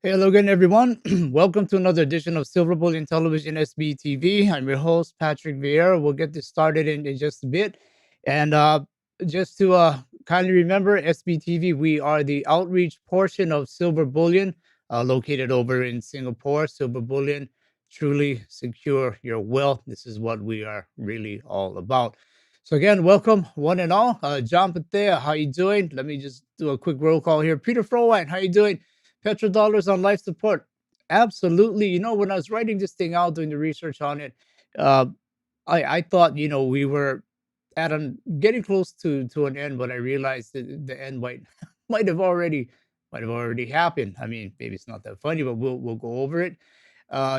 Hey, hello again, everyone. Welcome to another edition of Silver Bullion Television SBTV. I'm your host, Patrick Vieira. We'll get this started in just a bit. And just to kindly remember, SBTV, we are the outreach portion of Silver Bullion, located over in Singapore. Silver Bullion, truly secure your wealth. This is what we are really all about. So again, welcome one and all. John Patea, how you doing? Let me just do a quick roll call here. Peter Frowine, how you doing? Petro-Dollars on life support. Absolutely. When I was writing this thing out, doing the research on it, uh, I thought, we were getting close to an end, but I realized that the end might have already happened. I mean, maybe it's not that funny, but we'll go over it.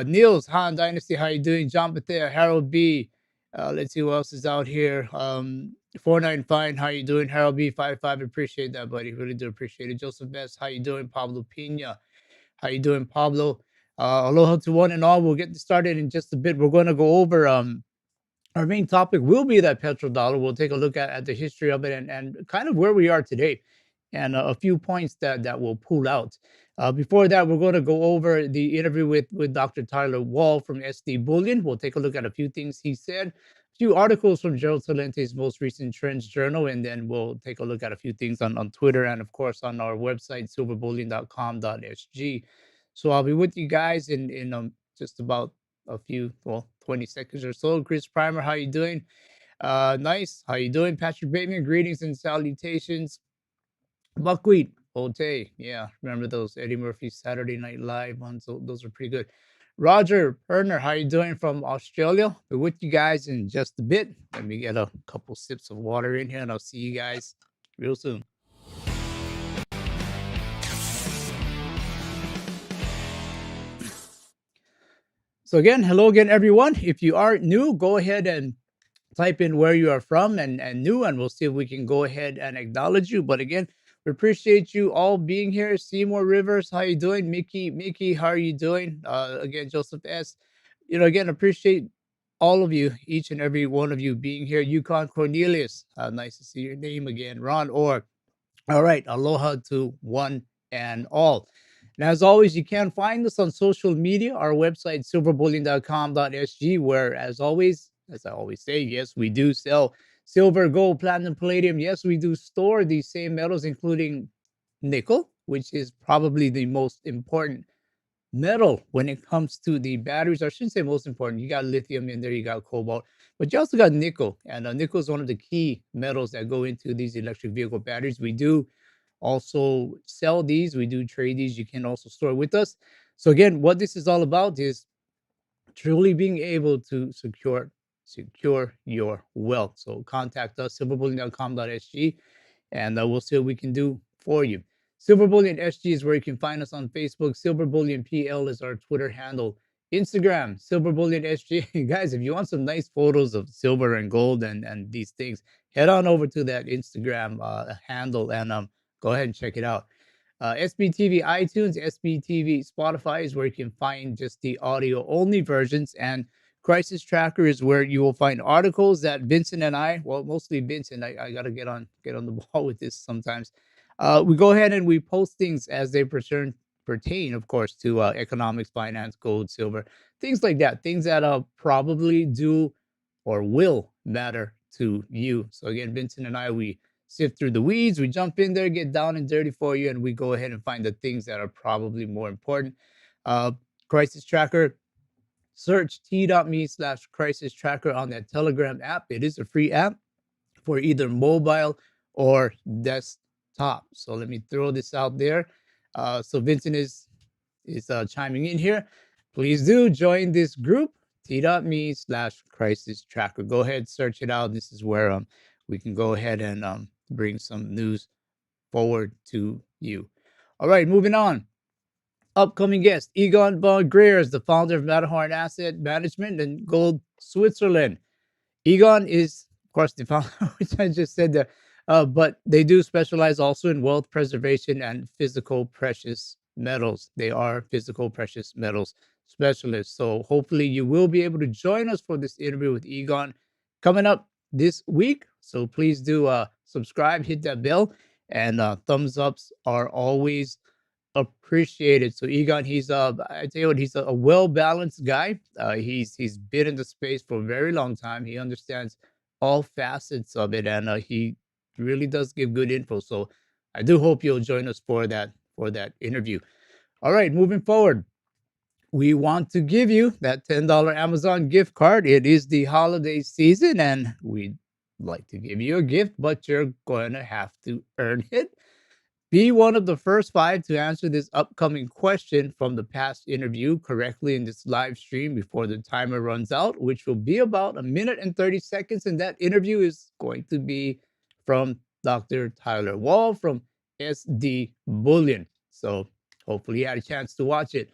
Niels, Han Dynasty, how you doing? John Bethea, Harold B. Let's see who else is out here. 49 how you doing? Harold B 55, appreciate that, buddy. Really do appreciate it. Joseph Best, how you doing? Pablo Pina, how you doing, Pablo? Aloha to one and all. We'll get started in just a bit. We're going to go over our main topic will be that petrodollar. We'll take a look at the history of it and kind of where we are today, and a few points that we'll pull out. Before that, we're going to go over the interview with Dr. Tyler Wall from SD Bullion. We'll take a look at a few things he said, a few articles from Gerald Salente's most recent Trends Journal, and then we'll take a look at a few things on Twitter and, of course, on our website, silverbullion.com.sg. So I'll be with you guys in just about a few, well, 20 seconds or so. Chris Primer, how you doing? Nice. How you doing? Patrick Bateman, greetings and salutations. Buckwheat, Ote. Yeah, remember those Eddie Murphy Saturday Night Live ones? Those are pretty good. Roger Perner, how you doing from Australia? We're with you guys in just a bit. Let me get a couple sips of water in here, and I'll see you guys real soon. So again, hello again, everyone. If you are new, go ahead and type in where you are from and new, and we'll see if we can go ahead and acknowledge you. But again, we appreciate you all being here. Seymour Rivers, how you doing? Mickey, how are you doing? Again, Joseph S. Again, appreciate all of you, each and every one of you being here. Yukon Cornelius, nice to see your name again. Ron Orr, all right, aloha to one and all. And as always, you can find us on social media, our website, silverbullion.com.sg, where, as always, as I always say, yes, we do sell silver, gold, platinum, palladium. Yes, we do store these same metals, including nickel, which is probably the most important metal when it comes to the batteries. I shouldn't say most important. You got lithium in there, you got cobalt, but you also got nickel. And nickel is one of the key metals that go into these electric vehicle batteries. We do also sell these, we do trade these. You can also store with us. So again, what this is all about is truly being able to secure your wealth. So contact us, silverbullion.com.sg, and we'll see what we can do for you. Silver Bullion SG is where you can find us on Facebook. Silver Bullion PL is our Twitter handle. Instagram, Silver Bullion SG. Guys, if you want some nice photos of silver and gold and these things, head on over to that Instagram handle and go ahead and check it out. SBTV iTunes, SBTV Spotify is where you can find just the audio only versions, and Crisis Tracker is where you will find articles that Vincent and I, well, mostly Vincent, I got to get on the ball with this sometimes. We go ahead and we post things as they pertain, of course, to economics, finance, gold, silver, things like that, things that probably do or will matter to you. So again, Vincent and I, we sift through the weeds, we jump in there, get down and dirty for you, and we go ahead and find the things that are probably more important. Crisis Tracker, search t.me/crisis tracker on that Telegram app. It is a free app for either mobile or desktop. So let me throw this out there. So Vincent is chiming in here. Please do join this group, t.me/crisis tracker. Go ahead, search it out. This is where we can go ahead and bring some news forward to you. All right, moving on. Upcoming guest, Egon von Greer is the founder of Matterhorn Asset Management in Gold, Switzerland. Egon is, of course, the founder, which I just said there, but they do specialize also in wealth preservation and physical precious metals. They are physical precious metals specialists. So hopefully you will be able to join us for this interview with Egon coming up this week. So please do subscribe, hit that bell, and thumbs ups are always appreciated. So Egon, I tell you what, he's a well balanced guy. He's been in the space for a very long time. He understands all facets of it, and he really does give good info. So I do hope you'll join us for that interview. All right, moving forward, we want to give you that $10 Amazon gift card. It is the holiday season, and we'd like to give you a gift, but you're going to have to earn it. Be one of the first five to answer this upcoming question from the past interview correctly in this live stream before the timer runs out, which will be about a minute and 30 seconds. And that interview is going to be from Dr. Tyler Wall from SD Bullion. So hopefully you had a chance to watch it.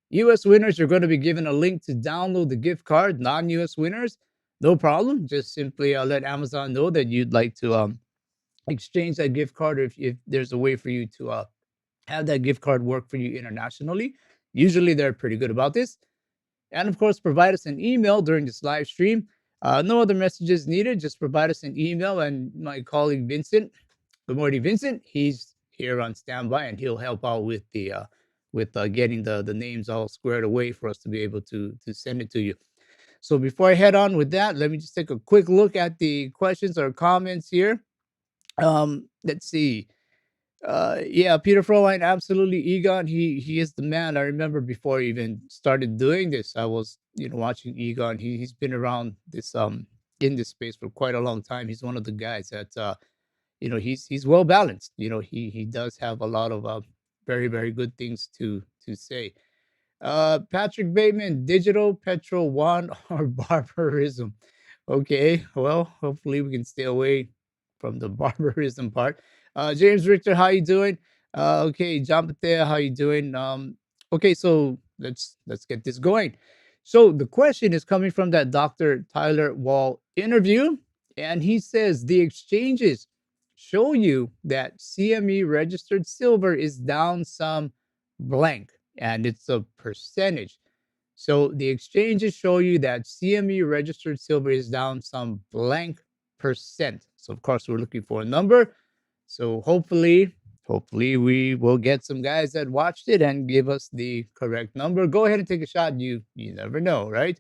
US winners are going to be given a link to download the gift card. Non US winners, no problem. Just simply let Amazon know that you'd like to exchange that gift card, or if there's a way for you to have that gift card work for you internationally. Usually they're pretty good about this. And of course, provide us an email during this live stream. No other messages needed. Just provide us an email, and my colleague Vincent, good morning, Vincent. He's here on standby, and he'll help out with the getting the names all squared away for us to be able to send it to you. So before I head on with that, let me just take a quick look at the questions or comments here. Let's see. Yeah, Peter Frohline, absolutely. Egon, he is the man. I remember before I even started doing this, I was watching Egon. He's been around this in this space for quite a long time. He's one of the guys that he's well balanced. He does have a lot of very very good things to say. Patrick Bateman, digital, petro, one, or barbarism. Okay, well, hopefully we can stay away from the barbarism part. James Richter, how you doing? Okay, John Patea, how you doing? Okay, so let's get this going. So the question is coming from that Dr. Tyler Wall interview, and he says the exchanges show you that CME registered silver is down some blank, and it's a percentage. So the exchanges show you that CME registered silver is down some blank percent. So of course we're looking for a number. So hopefully we will get some guys that watched it and give us the correct number. Go ahead and take a shot. You never know, right?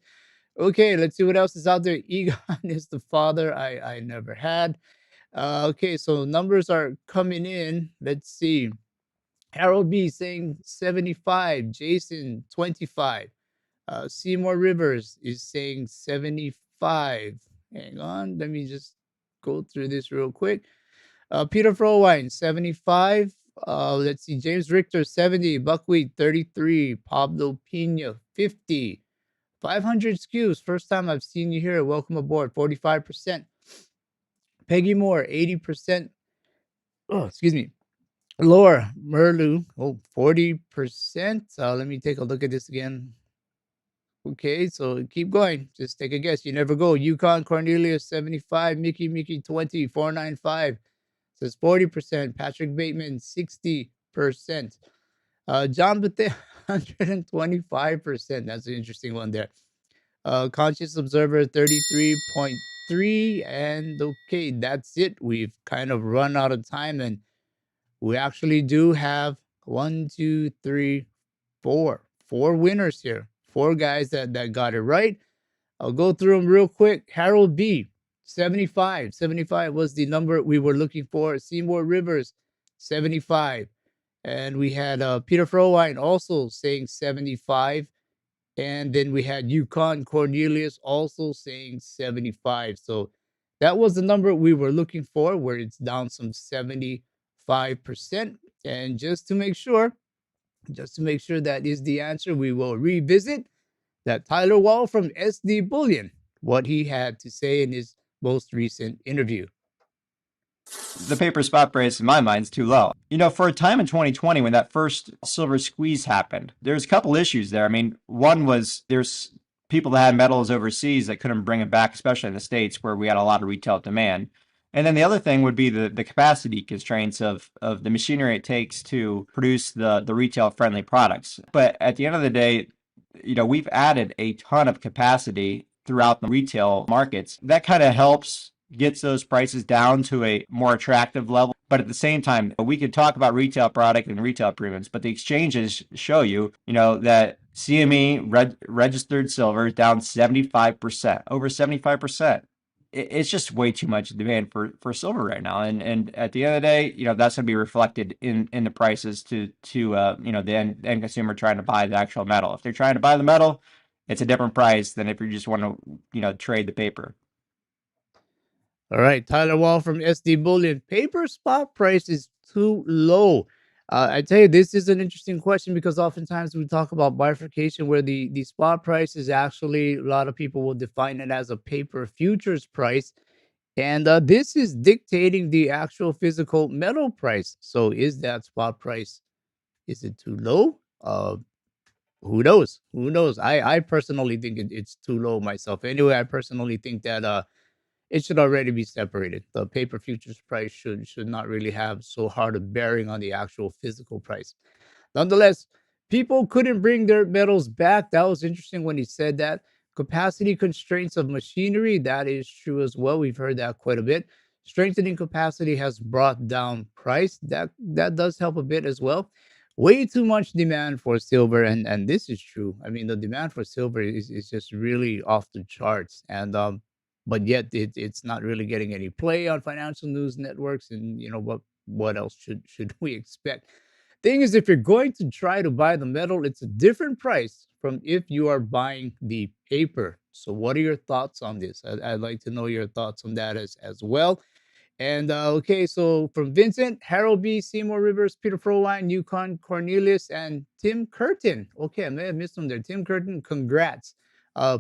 Okay, let's see what else is out there. Egon is the father I never had. Okay, so numbers are coming in. Let's see. Harold B saying 75, Jason 25. Seymour Rivers is saying 75. Hang on, let me just go through this real quick. Peter Frohwein, 75. Let's see, James Richter, 70. Buckwheat, 33. Pablo Pina, 50. 500 SKUs. First time I've seen you here. Welcome aboard, 45%. Peggy Moore, 80%. Oh, excuse me. Laura Merlu, 40%. Let me take a look at this again. Okay, so keep going. Just take a guess. You never go. Yukon Cornelius, 75. Mickey, 20. 495. Says 40%. Patrick Bateman, 60%. John Bate, 125%. That's an interesting one there. Conscious Observer, 33.3. And okay, that's it. We've kind of run out of time, and we actually do have 1, 2, 3, 4 winners here. 4 guys that got it right. I'll go through them real quick. Harold B, 75. 75 was the number we were looking for. Seymour Rivers, 75. And we had Peter Frohwein also saying 75. And then we had Yukon Cornelius also saying 75. So that was the number we were looking for, where it's down some 75%. And just to make sure that is the answer, we will revisit that Tyler Wall from SD Bullion, what he had to say in his most recent interview. The paper spot price in my mind is too low. For a time in 2020 when that first silver squeeze happened, there's a couple issues there. I mean, one was there's people that had metals overseas that couldn't bring it back, especially in the States where we had a lot of retail demand. And then the other thing would be the capacity constraints of the machinery it takes to produce the retail friendly products. But at the end of the day, we've added a ton of capacity throughout the retail markets. That kind of helps gets those prices down to a more attractive level. But at the same time, we could talk about retail product and retail premiums, but the exchanges show you, that CME registered silver is down 75%, over 75%. It's just way too much demand for silver right now, and at the end of the day, that's going to be reflected in the prices to the end consumer trying to buy the actual metal. If they're trying to buy the metal, it's a different price than if you just want to trade the paper. All right, Tyler Wall from SD Bullion. Paper spot price is too low. I tell you, this is an interesting question because oftentimes we talk about bifurcation where the spot price is actually, a lot of people will define it as a paper futures price. And this is dictating the actual physical metal price. So is that spot price, is it too low? Who knows? Who knows? I personally think it's too low myself. Anyway, I personally think that it should already be separated. The paper futures price should not really have so hard a bearing on the actual physical price. Nonetheless, people couldn't bring their metals back. That was interesting when he said that. Capacity constraints of machinery, that is true as well. We've heard that quite a bit. Strengthening capacity has brought down price. That does help a bit as well. Way too much demand for silver, and this is true. I mean, the demand for silver is just really off the charts, and but yet it's not really getting any play on financial news networks. And what else should we expect? Thing is, if you're going to try to buy the metal, it's a different price from if you are buying the paper. So, what are your thoughts on this? I'd like to know your thoughts on that as well. And okay, so from Vincent, Harold B, Seymour Rivers, Peter Frowine, Yukon Cornelius, and Tim Curtin. Okay, I may have missed them there. Tim Curtin, congrats.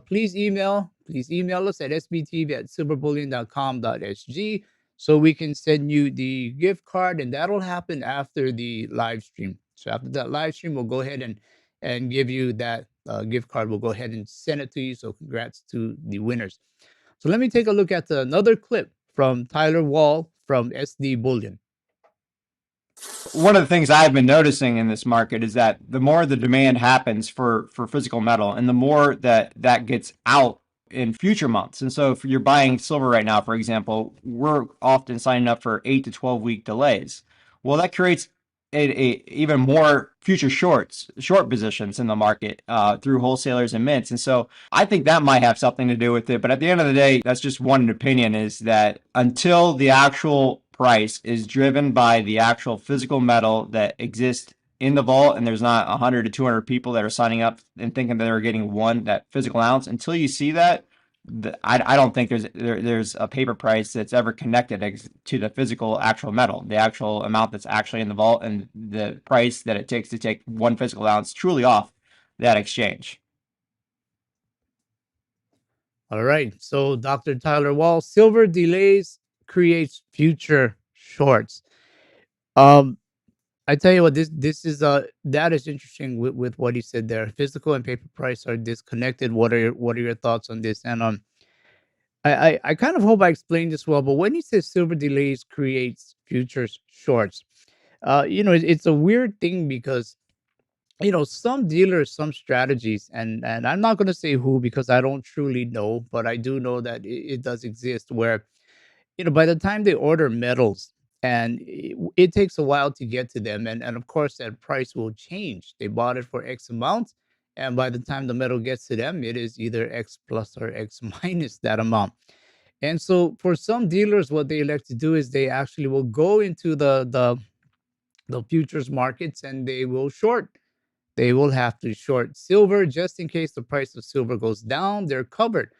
Please email us at sbtv@silverbullion.com.sg so we can send you the gift card, and that'll happen after the live stream. So after that live stream, we'll go ahead and give you that gift card. We'll go ahead and send it to you. So congrats to the winners. So let me take a look at another clip from Tyler Wall from SD Bullion. One of the things I've been noticing in this market is that the more the demand happens for physical metal, and the more that gets out in future months. And so if you're buying silver right now, for example, we're often signing up for 8 to 12 week delays. Well, that creates even more future short positions in the market through wholesalers and mints. And so I think that might have something to do with it. But at the end of the day, that's just one opinion, is that until the actual price is driven by the actual physical metal that exists in the vault, and there's not 100 to 200 people that are signing up and thinking that they're getting that physical ounce, until you see that, I don't think there's a paper price that's ever connected to the physical actual metal, the actual amount that's actually in the vault, and the price that it takes to take one physical ounce truly off that exchange. All right. So Dr. Tyler Wall, silver delays creates future shorts. Um, I tell you what, this is that is interesting with what he said there. Physical and paper price are disconnected. What are your thoughts on this? And I kind of hope I explained this well, but when he says silver delays creates futures shorts, it's a weird thing because some dealers, some strategies, and I'm not going to say who because I don't truly know, but I do know that it does exist where by the time they order metals, and it takes a while to get to them, and of course that price will change. They bought it for X amount, and by the time the metal gets to them, it is either X plus or X minus that amount. And so for some dealers, what they like to do is they actually will go into the futures markets and they will short. They will have to short silver just in case the price of silver goes down. They're covered.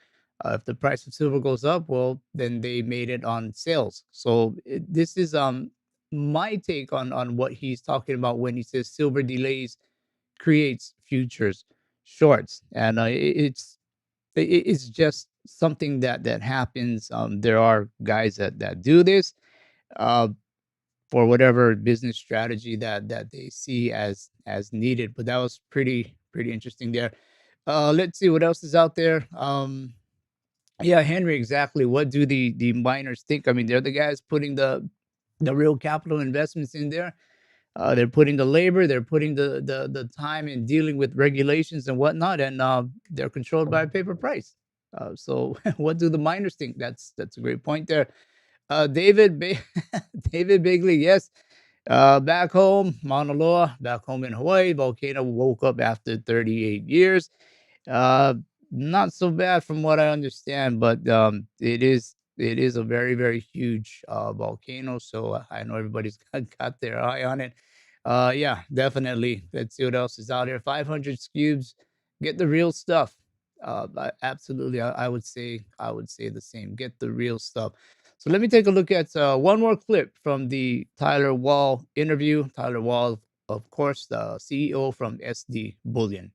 If the price of silver goes up, well, then they made it on sales. So this is my take on what he's talking about when he says silver delays creates futures shorts, and it's just something that happens. There are guys that do this. Uh, for whatever business strategy that they see as needed. But that was pretty interesting there. Let's see what else is out there. Yeah, Henry, exactly. What do the miners think? I mean, they're the guys putting the real capital investments in there. They're putting the labor, they're putting the time in dealing with regulations and whatnot, and they're controlled by a paper price. So, what do the miners think? That's a great point there. David Bigley, yes. Back home, Mauna Loa, back home in Hawaii, volcano woke up after 38 years. Uh, Not so bad from what I understand, but it is a very very huge volcano. So I know everybody's got their eye on it. Yeah, definitely. Let's see what else is out here. 500 cubes. Get the real stuff. Absolutely, I would say the same. Get the real stuff. So let me take a look at one more clip from the Tyler Wall interview. Tyler Wall, of course, the CEO from SD Bullion.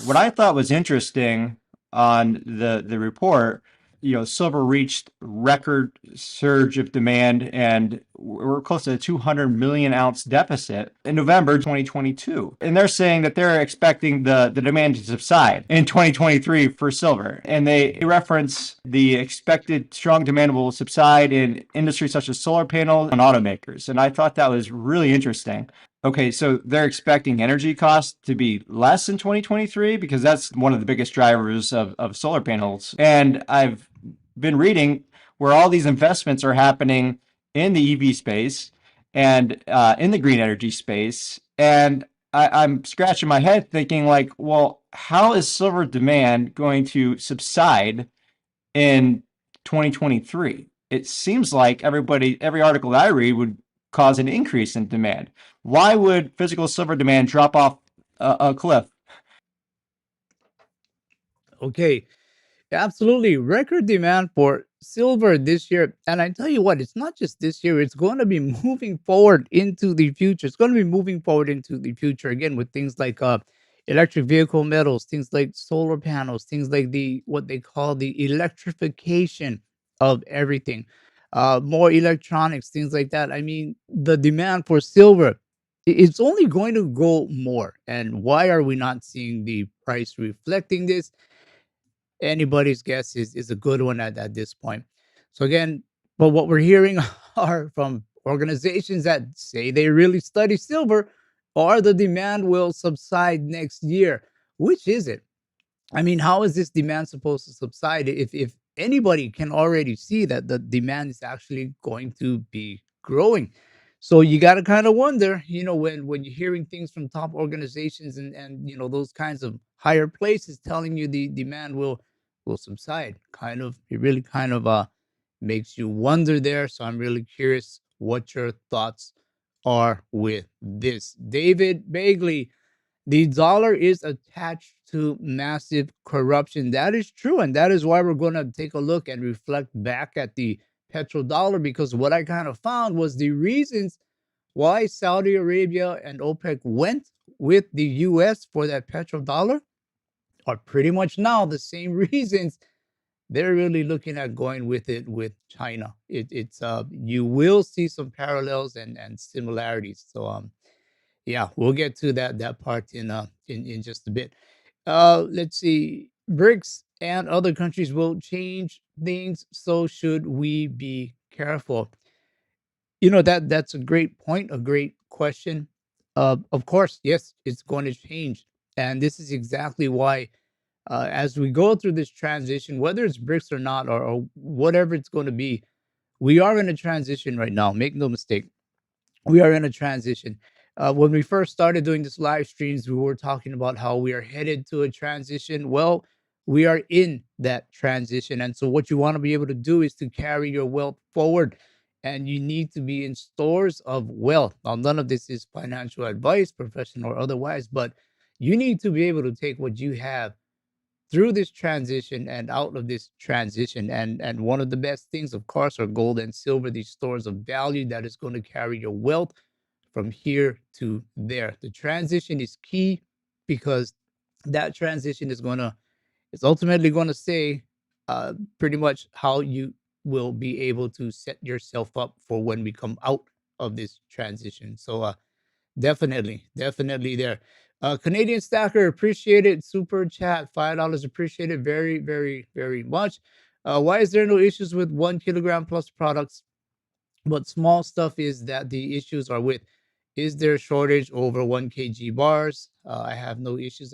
What I thought was interesting on the report, silver reached record surge of demand, and we're close to a 200 million ounce deficit in November 2022. And they're saying that they're expecting the demand to subside in 2023 for silver. And they reference the expected strong demand will subside in industries such as solar panels and automakers. And I thought that was really interesting. Okay, so they're expecting energy costs to be less in 2023 because that's one of the biggest drivers of solar panels. And I've been reading where all these investments are happening in the EV space and in the green energy space. And I'm scratching my head thinking, like, well, how is silver demand going to subside in 2023? It seems like every article that I read would cause an increase in demand. Why would physical silver demand drop off a cliff? Okay, absolutely. Record demand for silver this year. And I tell you what, it's not just this year, it's going to be moving forward into the future. It's going to be moving forward into the future again with things like electric vehicle metals, things like solar panels, things like the what they call the electrification of everything. More electronics, things like that. I mean, the demand for silver it's only going to go more. And why are we not seeing the price reflecting this? Anybody's guess is a good one at this point. So again, but what we're hearing are from organizations that say they really study silver, or the demand will subside next year. Which is it? I mean, how is this demand supposed to subside if anybody can already see that the demand is actually going to be growing? So you got to kind of wonder, when you're hearing things from top organizations and those kinds of higher places telling you the demand will subside. Kind of, it really kind of makes you wonder there. So I'm really curious what your thoughts are with this. David Bagley, the dollar is attached to massive corruption. That is true. And that is why we're going to take a look and reflect back at the petrodollar, because what I kind of found was the reasons why Saudi Arabia and OPEC went with the US for that petrodollar are pretty much now the same reasons they're really looking at going with it with China. It's you will see some parallels and similarities. So yeah, we'll get to that part in just a bit. Let's see. BRICS and other countries will change things, so should we be careful? That's a great point, a great question. Of course, yes, it's going to change, and this is exactly why. As we go through this transition, whether it's BRICS or not, or whatever it's going to be, we are in a transition right now. Make no mistake, we are in a transition. When we first started doing this live streams, we were talking about how we are headed to a transition. Well, we are in that transition. And so, what you want to be able to do is to carry your wealth forward. And you need to be in stores of wealth. Now, none of this is financial advice, professional or otherwise, but you need to be able to take what you have through this transition and out of this transition. And one of the best things, of course, are gold and silver, these stores of value that is going to carry your wealth from here to there. The transition is key because that transition is ultimately going to say pretty much how you will be able to set yourself up for when we come out of this transition. So definitely, definitely there. Canadian Stacker, appreciate it. Super chat, $5, appreciate it very, very, very much. Why is there no issues with 1 kilogram plus products? But small stuff is that the issues are with, is there shortage over 1 kg bars? I have no issues.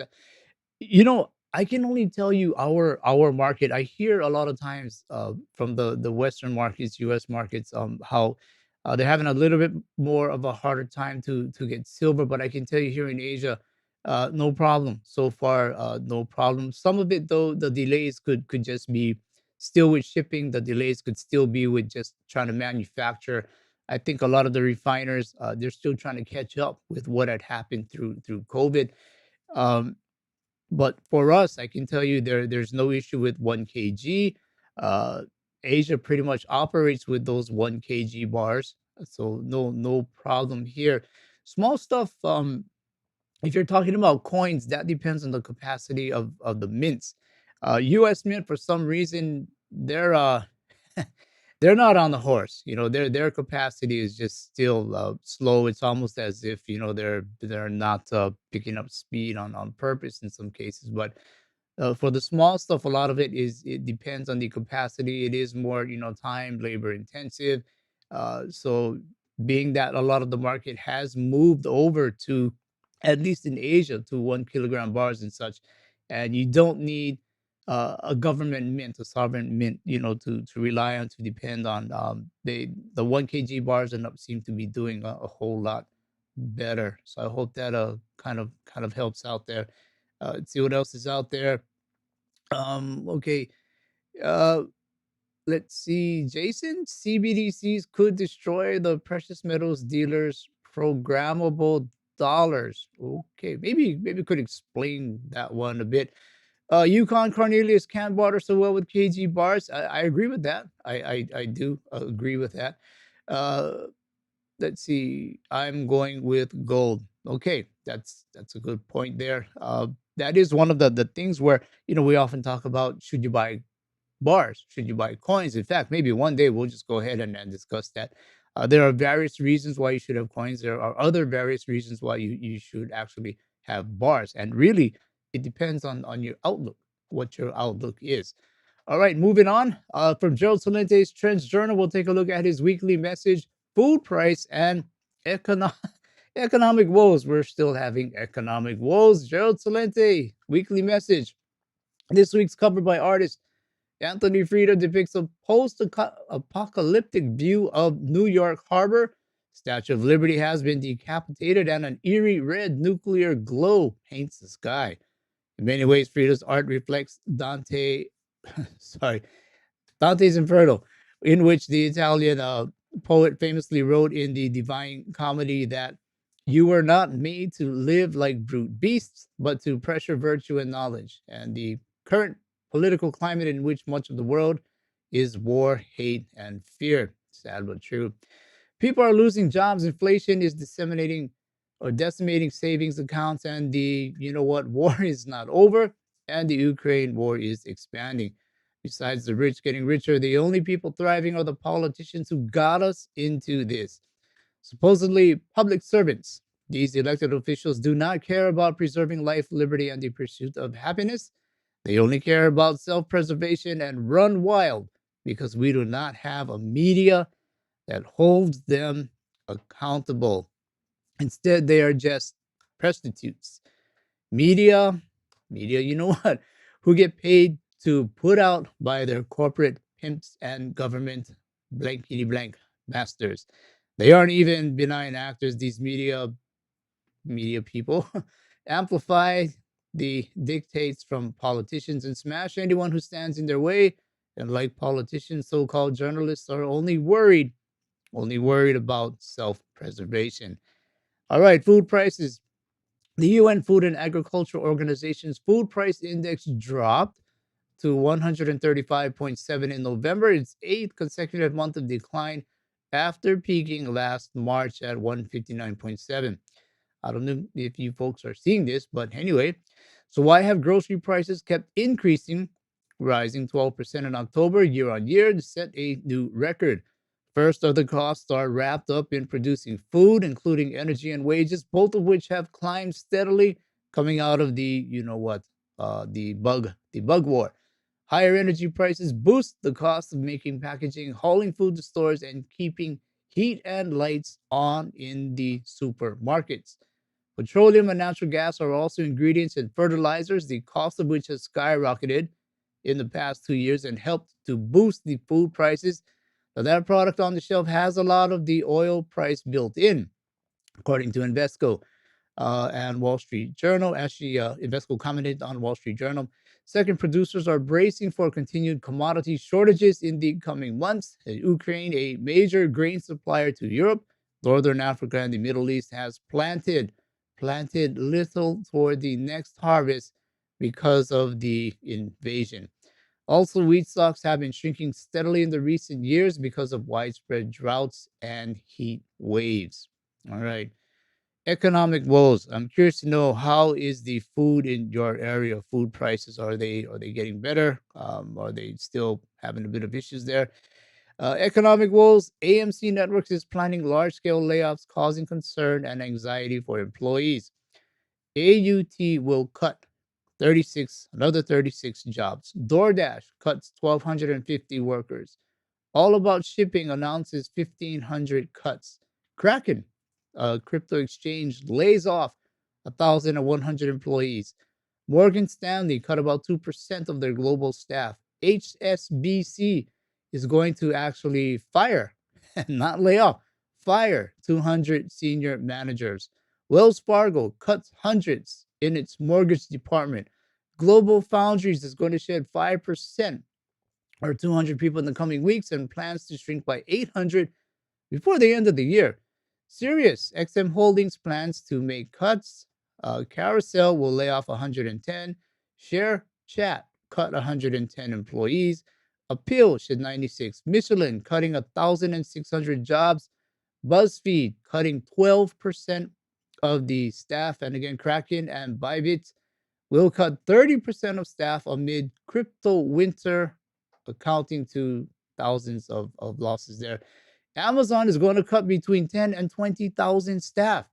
I can only tell you our market. I hear a lot of times from the Western markets, U.S. markets, how they're having a little bit more of a harder time to get silver. But I can tell you here in Asia, no problem so far, no problem. Some of it though, the delays could just be still with shipping. The delays could still be with just trying to manufacture. I think a lot of the refiners they're still trying to catch up with what had happened through COVID. Um, but for us, I can tell you there's no issue with 1 kg. Uh, Asia pretty much operates with those 1 kg bars, so no problem here. Small stuff. If you're talking about coins, that depends on the capacity of the mints. U.S. Mint, for some reason, they're not on the horse. Their capacity is just still slow. It's almost as if they're not picking up speed on purpose in some cases. But for the small stuff, a lot of it depends on the capacity. It is more time, labor intensive. So being that a lot of the market has moved over to, at least in Asia, to 1 kilogram bars and such, and you don't need a government mint, a sovereign mint, to rely on, to depend on. The 1 kg bars end up seem to be doing a whole lot better. So I hope that kind of helps out there. Let's see what else is out there. Okay. Uh, let's see. Jason, CBDCs could destroy the precious metals dealers' programmable dollars. Okay, maybe could explain that one a bit. Yukon Cornelius can't barter so well with KG bars. I agree with that. I do agree with that. Uh, let's see. I'm going with gold. Okay, that's a good point there. That is one of the things where we often talk about, should you buy bars? Should you buy coins? In fact, maybe one day we'll just go ahead and discuss that. There are various reasons why you should have coins. There are other various reasons why you should actually have bars. And really, it depends on your outlook, what your outlook is. All right, moving on. From Gerald Salente's Trends Journal, we'll take a look at his weekly message: food price and economic economic woes. We're still having economic woes. Gerald Salente, weekly message. This week's cover by artist Anthony Frida depicts a post-apocalyptic view of New York Harbor. Statue of Liberty has been decapitated, and an eerie red nuclear glow paints the sky. In many ways, Frida's art reflects sorry, Dante's Inferno, in which the Italian poet famously wrote in the Divine Comedy that you were not made to live like brute beasts, but to pressure virtue and knowledge. And the current political climate in which much of the world is war, hate, and fear. Sad but true. People are losing jobs. Inflation is disseminating or decimating savings accounts. And the, war is not over. And the Ukraine war is expanding. Besides the rich getting richer, the only people thriving are the politicians who got us into this. Supposedly public servants. These elected officials do not care about preserving life, liberty, and the pursuit of happiness. They only care about self preservation and run wild because we do not have a media that holds them accountable. Instead, they are just prostitutes. Media, you know what? Who get paid to put out by their corporate pimps and government blankety blank masters. They aren't even benign actors. These media people amplify the dictates from politicians and smash anyone who stands in their way. And like politicians, so-called journalists are only worried about self-preservation. All right, food prices. The UN Food and Agriculture Organization's food price index dropped to 135.7 in November, its eighth consecutive month of decline after peaking last March at 159.7. I don't know if you folks are seeing this, but anyway. So why have grocery prices kept increasing, rising 12% in October year on year to set a new record? First, other costs are wrapped up in producing food, including energy and wages, both of which have climbed steadily coming out of the, the bug war. Higher energy prices boost the cost of making packaging, hauling food to stores, and keeping heat and lights on in the supermarkets. Petroleum and natural gas are also ingredients in fertilizers, the cost of which has skyrocketed in the past 2 years and helped to boost the food prices. So that product on the shelf has a lot of the oil price built in, according to Invesco and Wall Street Journal. Actually, Invesco commented on Wall Street Journal. Second, producers are bracing for continued commodity shortages in the coming months. Ukraine, a major grain supplier to Europe, Northern Africa, and the Middle East, has planted little toward the next harvest because of the invasion. Also, wheat stocks have been shrinking steadily in the recent years because of widespread droughts and heat waves. All right. Economic woes. I'm curious to know, how is the food in your area? Food prices, are they getting better? Are they still having a bit of issues there? Economic woes. AMC Networks is planning large scale layoffs, causing concern and anxiety for employees. AUT will cut 36 jobs. DoorDash cuts 1,250 workers. All About Shipping announces 1,500 cuts. Kraken, a crypto exchange, lays off 1,100 employees. Morgan Stanley cut about 2% of their global staff. HSBC is going to actually fire, not lay off, fire 200 senior managers. Wells Fargo cuts hundreds in its mortgage department. Global Foundries is going to shed 5% or 200 people in the coming weeks and plans to shrink by 800 before the end of the year. Sirius XM Holdings plans to make cuts. Carousel will lay off 110. Share Chat cut 110 employees. Appeal shed 96. Michelin cutting 1,600 jobs. BuzzFeed cutting 12% of the staff. And again, Kraken and Bybit will cut 30% of staff amid crypto winter, accounting to thousands of losses there. Amazon is going to cut between 10 and 20,000 staff.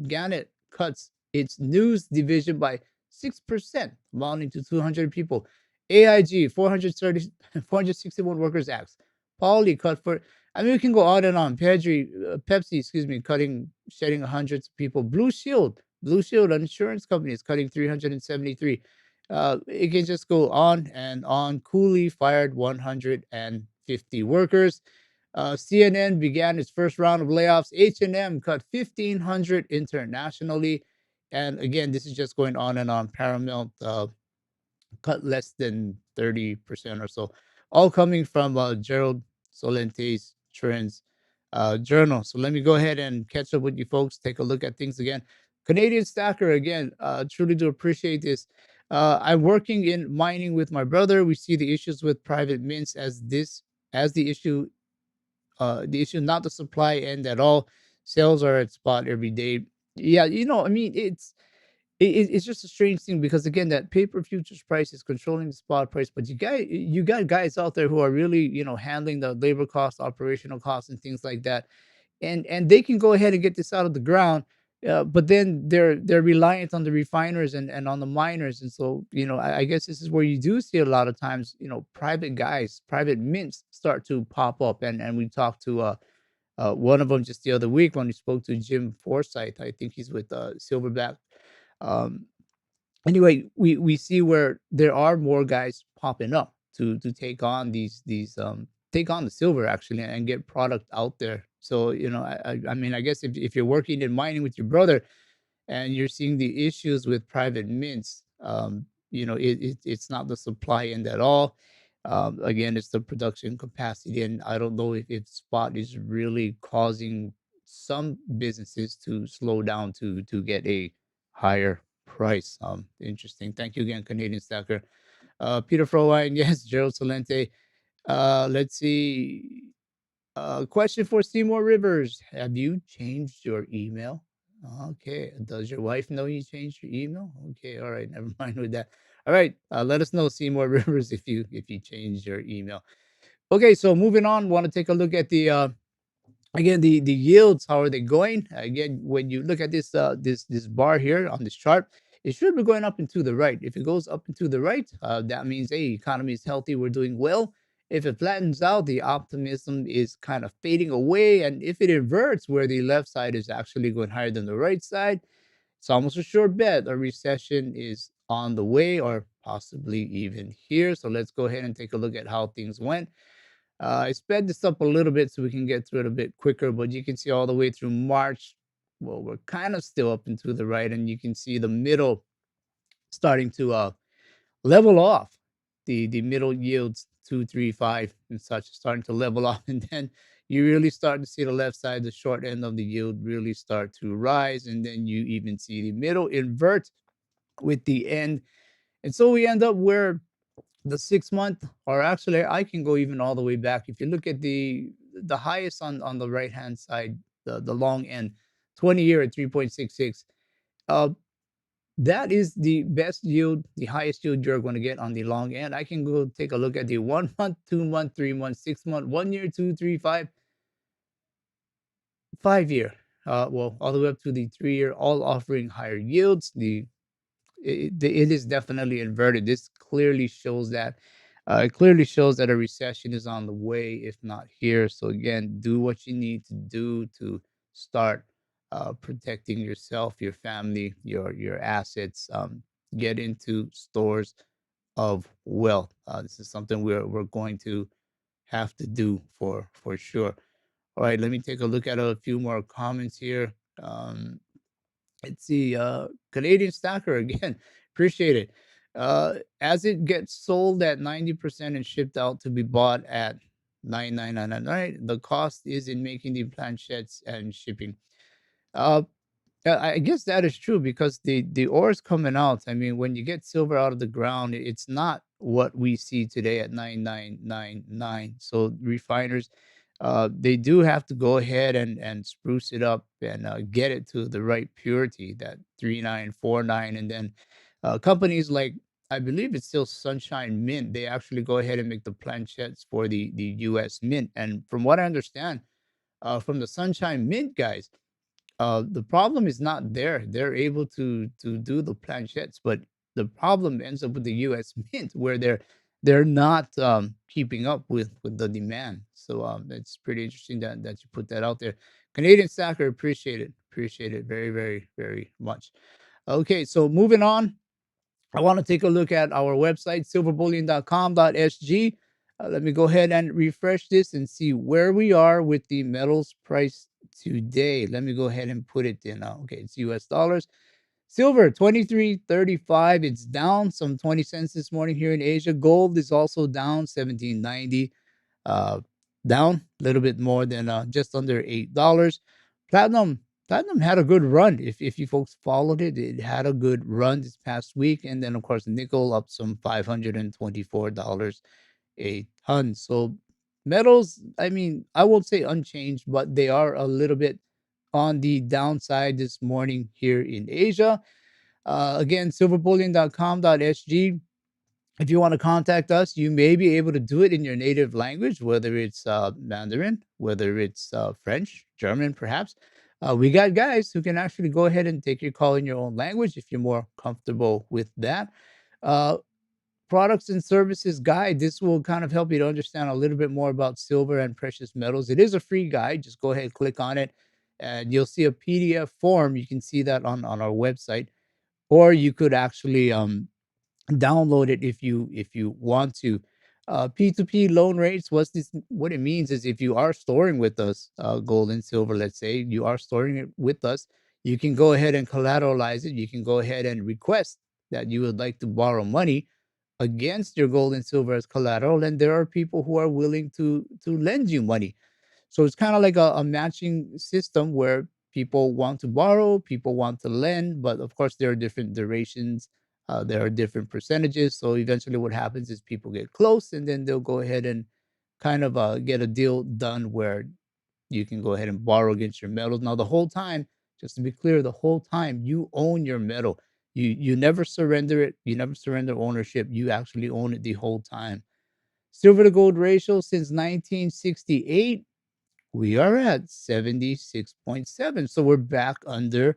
Gannett cuts its news division by 6%, amounting to 200 people. AIG, 461 workers acts. Poly cut for, I mean, we can go on and on. Pepsi, excuse me, shedding hundreds of people. Blue Shield, an insurance company, is cutting 373. It can just go on and on. Cooley fired 150 workers. CNN began its first round of layoffs. H&M cut 1,500 internationally. And again, this is just going on and on. Paramount cut less than 30% or so, all coming from Gerald Solente's Trends Journal. So let me go ahead and catch up with you folks, take a look at things again. Canadian Stacker, again, truly do appreciate this. I'm working in mining with my brother. We see the issues with private mints as the issue, not the supply end at all. Sales are at spot every day. Yeah, I mean, it's just a strange thing because again, that paper futures price is controlling the spot price, but you got guys out there who are really handling the labor costs, operational costs, and things like that, and they can go ahead and get this out of the ground. But then they're reliant on the refiners and on the miners, and so I guess this is where you do see a lot of times private guys, private mints start to pop up, and we talked to one of them just the other week when we spoke to Jim Forsyth. I think he's with Silverback. Um, anyway, we see where there are more guys popping up to take on these take on the silver actually and get product out there. So I mean, I guess if you're working in mining with your brother and you're seeing the issues with private mints, it's not the supply end at all. Again, it's the production capacity, and I don't know if spot is really causing some businesses to slow down to get a higher price. Interesting. Thank you again, Canadian Stacker. Peter Frowine, yes, Gerald Solente. Let's see. Question for Seymour Rivers. Have you changed your email? Okay. Does your wife know you changed your email? Okay. All right. Never mind with that. All right. Let us know, Seymour Rivers, if you changed your email. Okay. So moving on, want to take a look at the again the yields. How are they going? Again, when you look at this bar here on this chart, it should be going up and to the right. If it goes up and to the right, that means hey, economy is healthy, we're doing well. If it flattens out, the optimism is kind of fading away, and if it inverts where the left side is actually going higher than the right side, It's almost a sure bet a recession is on the way or possibly even here. So let's go ahead and take a look at how things went. I sped this up a little bit so we can get through it a bit quicker, but you can see all the way through March. Well, we're kind of still up and to the right, and you can see the middle starting to level off. The middle yields 2, 3, 5 and such starting to level off, and then you really start to see the left side, the short end of the yield, really start to rise, and then you even see the middle invert with the end, and so we end up where the 6 month, or actually I can go even all the way back. If you look at the highest on the right hand side, the long end, 20 year at 3.66. Uh, that is the best yield, the highest yield you're going to get on the long end. I can go take a look at the 1 month, 2 month, 3 month, 6 month, 1 year, 2, 3, 5, 5 year. Well, all the way up to the 3 year, all offering higher yields. It is definitely inverted. This clearly shows that. It clearly shows that a recession is on the way, if not here. So again, do what you need to do to start protecting yourself, your family, your assets. Get into stores of wealth. This is something we're going to have to do for sure. All right, let me take a look at a few more comments here. Let's see, Canadian Stacker again. Appreciate it. As it gets sold at 90% and shipped out to be bought at 9,999, the cost is in making the planchettes and shipping. Uh, I guess that is true because the ore is coming out. I mean, when you get silver out of the ground, it's not what we see today at 9,999. So refiners, they do have to go ahead and spruce it up and get it to the right purity, that 3949, and then companies like, I believe it's still Sunshine Mint. They actually go ahead and make the planchettes for the U.S. Mint. And from what I understand, from the Sunshine Mint guys, the problem is not there. They're able to do the planchettes, but the problem ends up with the U.S. Mint, where they're not keeping up with the demand. So it's pretty interesting that you put that out there. Canadian Stacker, appreciate it very, very, very much. Okay, so moving on. I want to take a look at our website, silverbullion.com.sg. Let me go ahead and refresh this and see where we are with the metals price today. Let me go ahead and put it in. Okay, it's US dollars. Silver 23.35. It's down some 20 cents this morning here in Asia. Gold is also down 17.90. Uh, Down a little bit more than just under $8. Platinum Platinum had a good run. If you folks followed it, it had a good run this past week, and then of course nickel up some $524 a ton. So metals, I mean, I won't say unchanged, but they are a little bit on the downside this morning here in Asia. Again, silverbullion.com.sg. If you want to contact us, you may be able to do it in your native language, whether it's Mandarin, whether it's French, German, perhaps. We got guys who can actually go ahead and take your call in your own language if you're more comfortable with that. Uh, Products and services guide. This will kind of help you to understand a little bit more about silver and precious metals. It is a free guide. Just go ahead, click on it, and you'll see a PDF form. You can see that on our website, or you could actually download it if you want to. P2P loan rates. What it means is if you are storing with us gold and silver, let's say you are storing it with us, you can go ahead and collateralize it. You can go ahead and request that you would like to borrow money against your gold and silver as collateral, and there are people who are willing to lend you money. So it's kind of like a matching system where people want to borrow, people want to lend, but of course there are different durations, there are different percentages. So eventually, what happens is people get close, and then they'll go ahead and kind of get a deal done where you can go ahead and borrow against your metals. Now, the whole time, just to be clear, the whole time you own your metal. You never surrender it. You never surrender ownership. You actually own it the whole time. Silver to gold ratio since 1968, we are at 76.7. So we're back under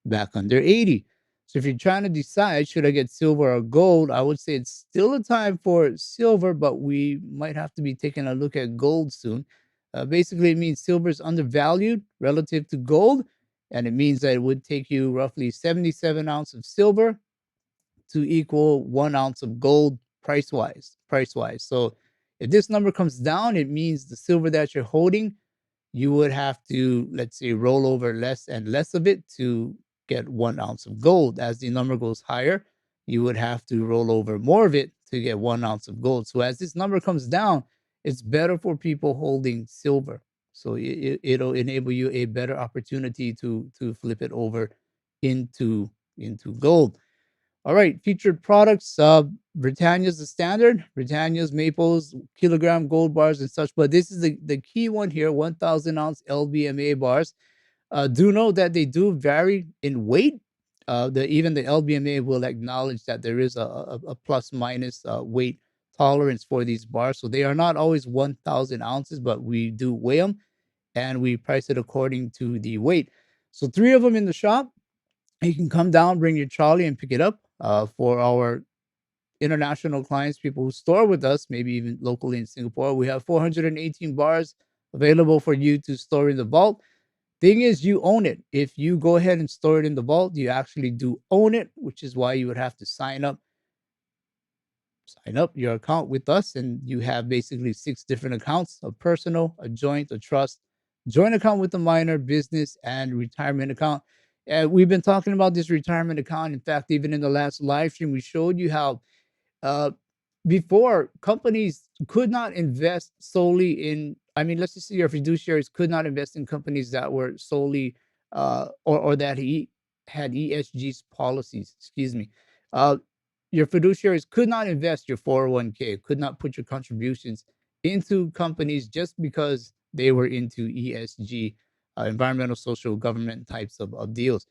80. So if you're trying to decide, should I get silver or gold? I would say it's still a time for silver, but we might have to be taking a look at gold soon. Basically, it means silver is undervalued relative to gold, and it means that it would take you roughly 77 ounces of silver to equal 1 ounce of gold price wise. Price wise. So if this number comes down, it means the silver that you're holding, you would have to, let's say, roll over less and less of it to get 1 ounce of gold. As the number goes higher, you would have to roll over more of it to get 1 ounce of gold. So as this number comes down, it's better for people holding silver. So it'll enable you a better opportunity to flip it over into gold. All right, featured products. Britannia's the standard. Britannia's maples, kilogram gold bars, and such. But this is the key one here: 1,000 ounce LBMA bars. Do know that they do vary in weight. Even the LBMA will acknowledge that there is a plus minus weight tolerance for these bars. So they are not always 1,000 ounces, but we do weigh them and we price it according to the weight. So three of them in the shop. You can come down, bring your trolley, and pick it up. For our international clients, people who store with us, maybe even locally in Singapore, we have 418 bars available for you to store in the vault. Thing is, you own it. If you go ahead and store it in the vault, you actually do own it, which is why you would have to sign up your account with us, and you have basically six different accounts: a personal, a joint, a trust, joint account with a minor, business, and retirement account. And we've been talking about this retirement account. In fact, even in the last live stream, we showed you how uh, before companies could not invest solely in, I mean, let's just say your fiduciaries could not invest in companies that were solely or that had ESG's policies, excuse me. Uh, your fiduciaries could not invest your 401k, could not put your contributions into companies just because they were into ESG, environmental, social, government types of deals.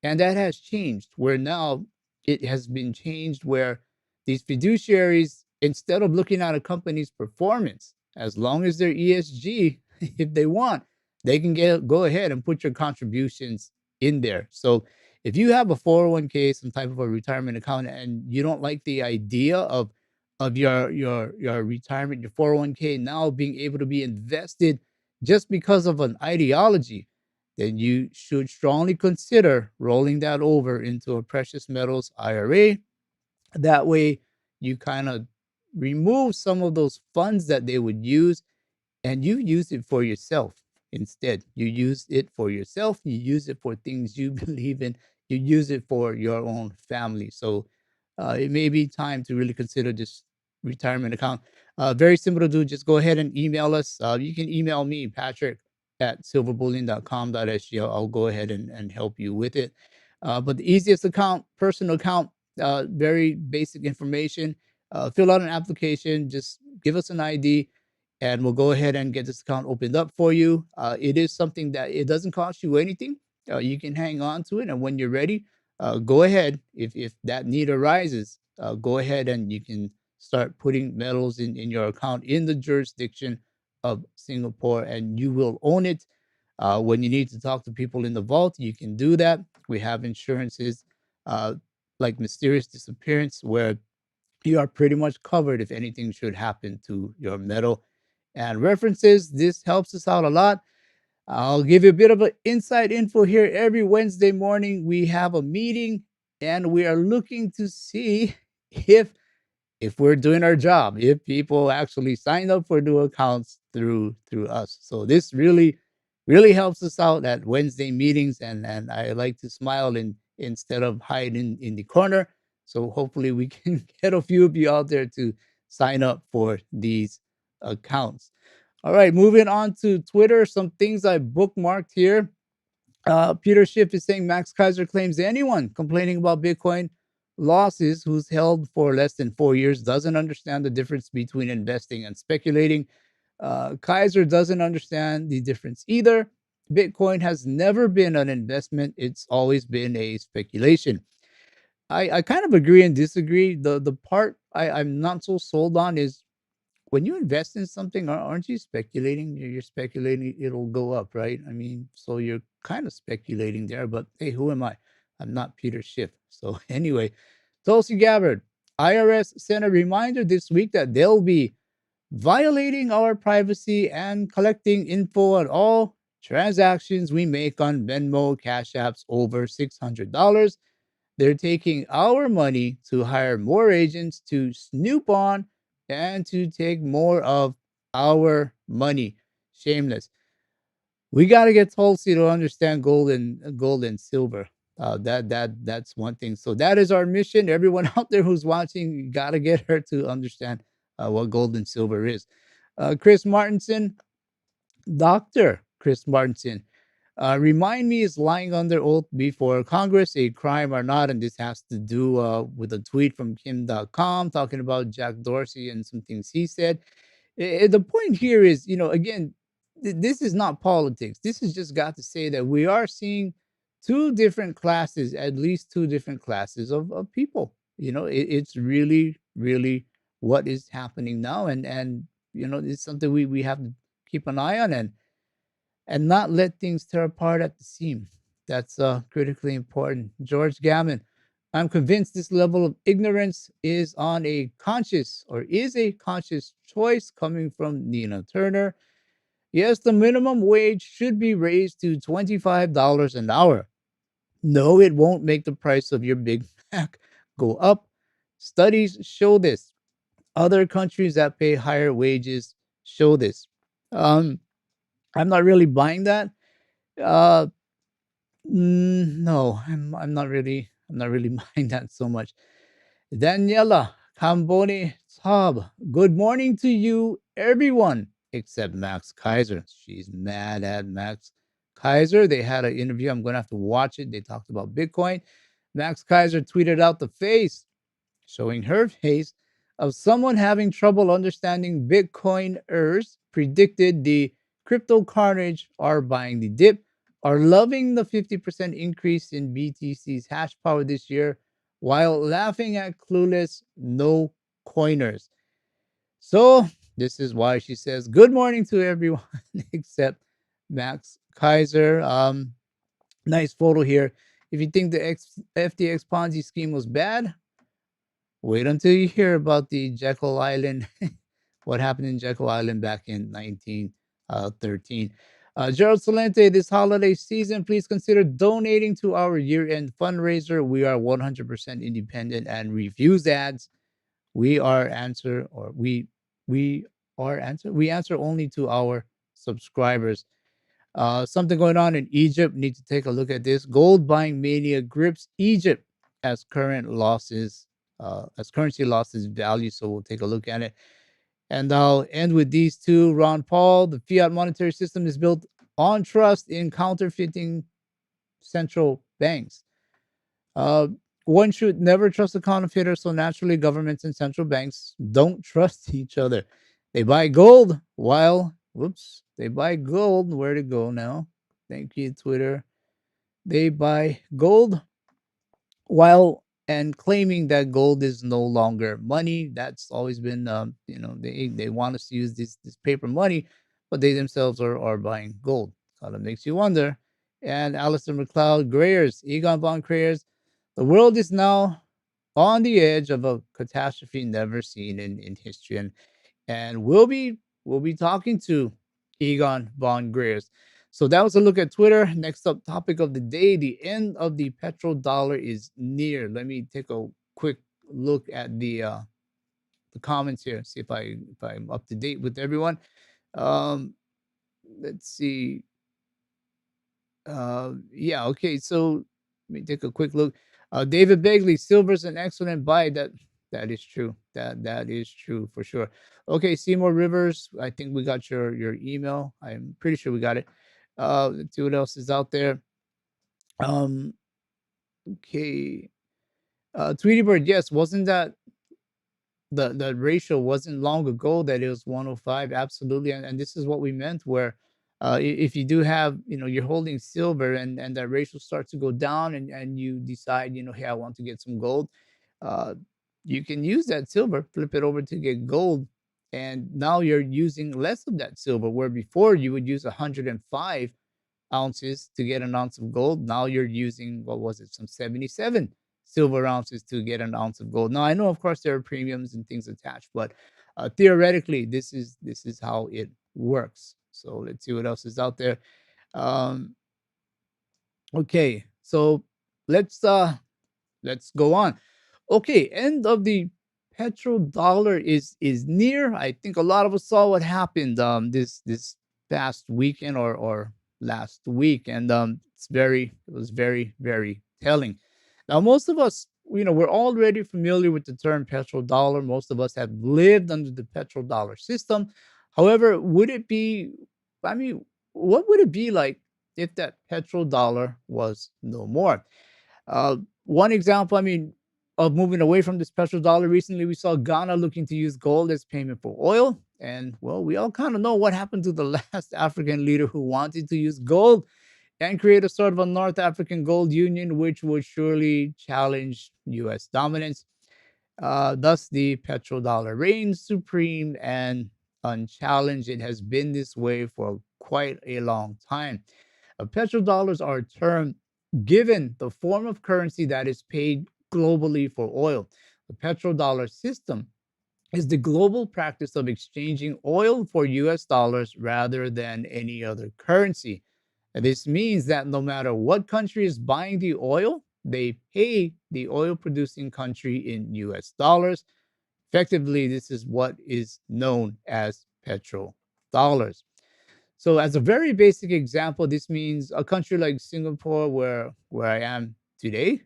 And that has changed where now it has been changed where these fiduciaries, instead of looking at a company's performance, as long as they're ESG, if they want, they can go ahead and put your contributions in there. So if you have a 401k, some type of a retirement account, and you don't like the idea of your retirement, your 401k now being able to be invested just because of an ideology, then you should strongly consider rolling that over into a precious metals IRA. That way, you kind of remove some of those funds that they would use and you use it for yourself instead. You use it for yourself. You use it for things you believe in. You use it for your own family. So it may be time to really consider this retirement account. Very simple to do. Just go ahead and email us. You can email me, Patrick at silverbullion.com.sg. I'll go ahead and help you with it. But the easiest account, personal account, very basic information. Fill out an application. Just give us an ID and we'll go ahead and get this account opened up for you. It is something that it doesn't cost you anything. You can hang on to it, and when you're ready, go ahead. If that need arises, go ahead and you can start putting metals in your account in the jurisdiction of Singapore, and you will own it. When you need to talk to people in the vault, you can do that. We have insurances uh, like mysterious disappearance, where you are pretty much covered if anything should happen to your metal. And references, this helps us out a lot. I'll give you a bit of an inside info here. Every Wednesday morning, we have a meeting and we are looking to see if we're doing our job, if people actually sign up for new accounts through us. So this really helps us out at Wednesday meetings, and I like to smile instead of hiding in the corner. So hopefully we can get a few of you out there to sign up for these accounts. All right, moving on to Twitter. Some things I bookmarked here. Peter Schiff is saying Max Kaiser claims anyone complaining about Bitcoin losses who's held for less than 4 years doesn't understand the difference between investing and speculating. Kaiser doesn't understand the difference either. Bitcoin has never been an investment, it's always been a speculation. I kind of agree and disagree. The part I'm not so sold on is when you invest in something, aren't you speculating? You're speculating it'll go up, right? I mean, so you're kind of speculating there, but hey, who am I? I'm not Peter Schiff. So anyway, Tulsi Gabbard, IRS sent a reminder this week that they'll be violating our privacy and collecting info on all transactions we make on Venmo, Cash Apps over $600. They're taking our money to hire more agents to snoop on and to take more of our money. Shameless. We got to get Tulsi to understand gold and silver. That's one thing. So that is our mission. Everyone out there who's watching, you got to get her to understand what gold and silver is. Chris Martinson, Doctor Chris Martinson, remind me, is lying under oath before Congress a crime or not? And this has to do with a tweet from Kim.com talking about Jack Dorsey and some things he said. The point here is, again, this is not politics. This has just got to say that we are seeing two different classes, at least two different classes of people. It's really, really what is happening now. And it's something we have to keep an eye on and not let things tear apart at the seam. That's critically important. George Gammon, I'm convinced this level of ignorance is a conscious choice coming from Nina Turner. Yes, the minimum wage should be raised to $25 an hour. No, it won't make the price of your Big Mac go up. Studies show this. Other countries that pay higher wages show this. Um, I'm not really buying that. Uh, no, I'm not really buying that so much. Daniela Camboni Tab. Good morning to you, everyone, except Max Kaiser. She's mad at Max Kaiser. They had an interview. I'm gonna have to watch it. They talked about Bitcoin. Max Kaiser tweeted out the face, showing her face of someone having trouble understanding Bitcoiners, predicted the crypto carnage, are buying the dip, are loving the 50% increase in BTC's hash power this year, while laughing at clueless no coiners. So, this is why she says good morning to everyone except Max Kaiser. Nice photo here. If you think the FTX Ponzi scheme was bad, wait until you hear about the Jekyll Island, what happened in Jekyll Island back in 1913. Gerald Salente, this holiday season, please consider donating to our year-end fundraiser. We are 100% independent and refuse ads. We are answer, or we are answer. We answer only to our subscribers. Something going on in Egypt. Need to take a look at this. Gold buying mania grips Egypt as currency losses value. So we'll take a look at it. And I'll end with these two. Ron Paul, the fiat monetary system is built on trust in counterfeiting central banks. Uh, One should never trust a counterfeiter, so naturally, governments and central banks don't trust each other. They buy gold while, whoops, they buy gold. Where to go now? Thank you, Twitter. They buy gold while and claiming that gold is no longer money. That's always been, they want us to use this paper money, but they themselves are buying gold. Kind of makes you wonder. And Alistair McLeod Grayers, Egon von Grayers, the world is now on the edge of a catastrophe never seen in history, and we'll be talking to Egon von Grayers. So that was a look at Twitter. Next up, topic of the day: the end of the petrodollar is near. Let me take a quick look at the comments here. See if I'm up to date with everyone. Um, let's see. Yeah, okay. So let me take a quick look. David Begley, silver's an excellent buy. That is true. That is true for sure. Okay, Seymour Rivers. I think we got your email. I'm pretty sure we got it. Let's see what else is out there. Um, okay. Tweety Bird, yes, wasn't that the ratio wasn't long ago that it was 105? Absolutely. And this is what we meant, where if you do have, you're holding silver, and that ratio starts to go down, and you decide, hey, I want to get some gold, uh, you can use that silver, flip it over to get gold, and now you're using less of that silver, where before you would use 105 ounces to get an ounce of gold. Now you're using, what was it, some 77 silver ounces to get an ounce of gold. Now I know, of course, there are premiums and things attached, but theoretically, this is how it works. So let's see what else is out there. Um, okay, so let's uh let's go on. Okay, end of the petrodollar is near. I think a lot of us saw what happened this past weekend or last week, and it was very telling. Now, most of us, we're already familiar with the term petrodollar. Most of us have lived under the petrodollar system. However, would it be? I mean, what would it be like if that petrodollar was no more? One example, I mean, of moving away from the special dollar recently, we saw Ghana looking to use gold as payment for oil. And well, we all kind of know what happened to the last African leader who wanted to use gold and create a sort of a North African gold union, which would surely challenge US dominance. Thus, the petrodollar reigns supreme and unchallenged. It has been this way for quite a long time. Petrodollars are a term given the form of currency that is paid globally for oil. The petrodollar system is the global practice of exchanging oil for US dollars rather than any other currency. And this means that no matter what country is buying the oil, they pay the oil producing country in US dollars. Effectively, this is what is known as petrodollars. So, as a very basic example, this means a country like Singapore, where I am today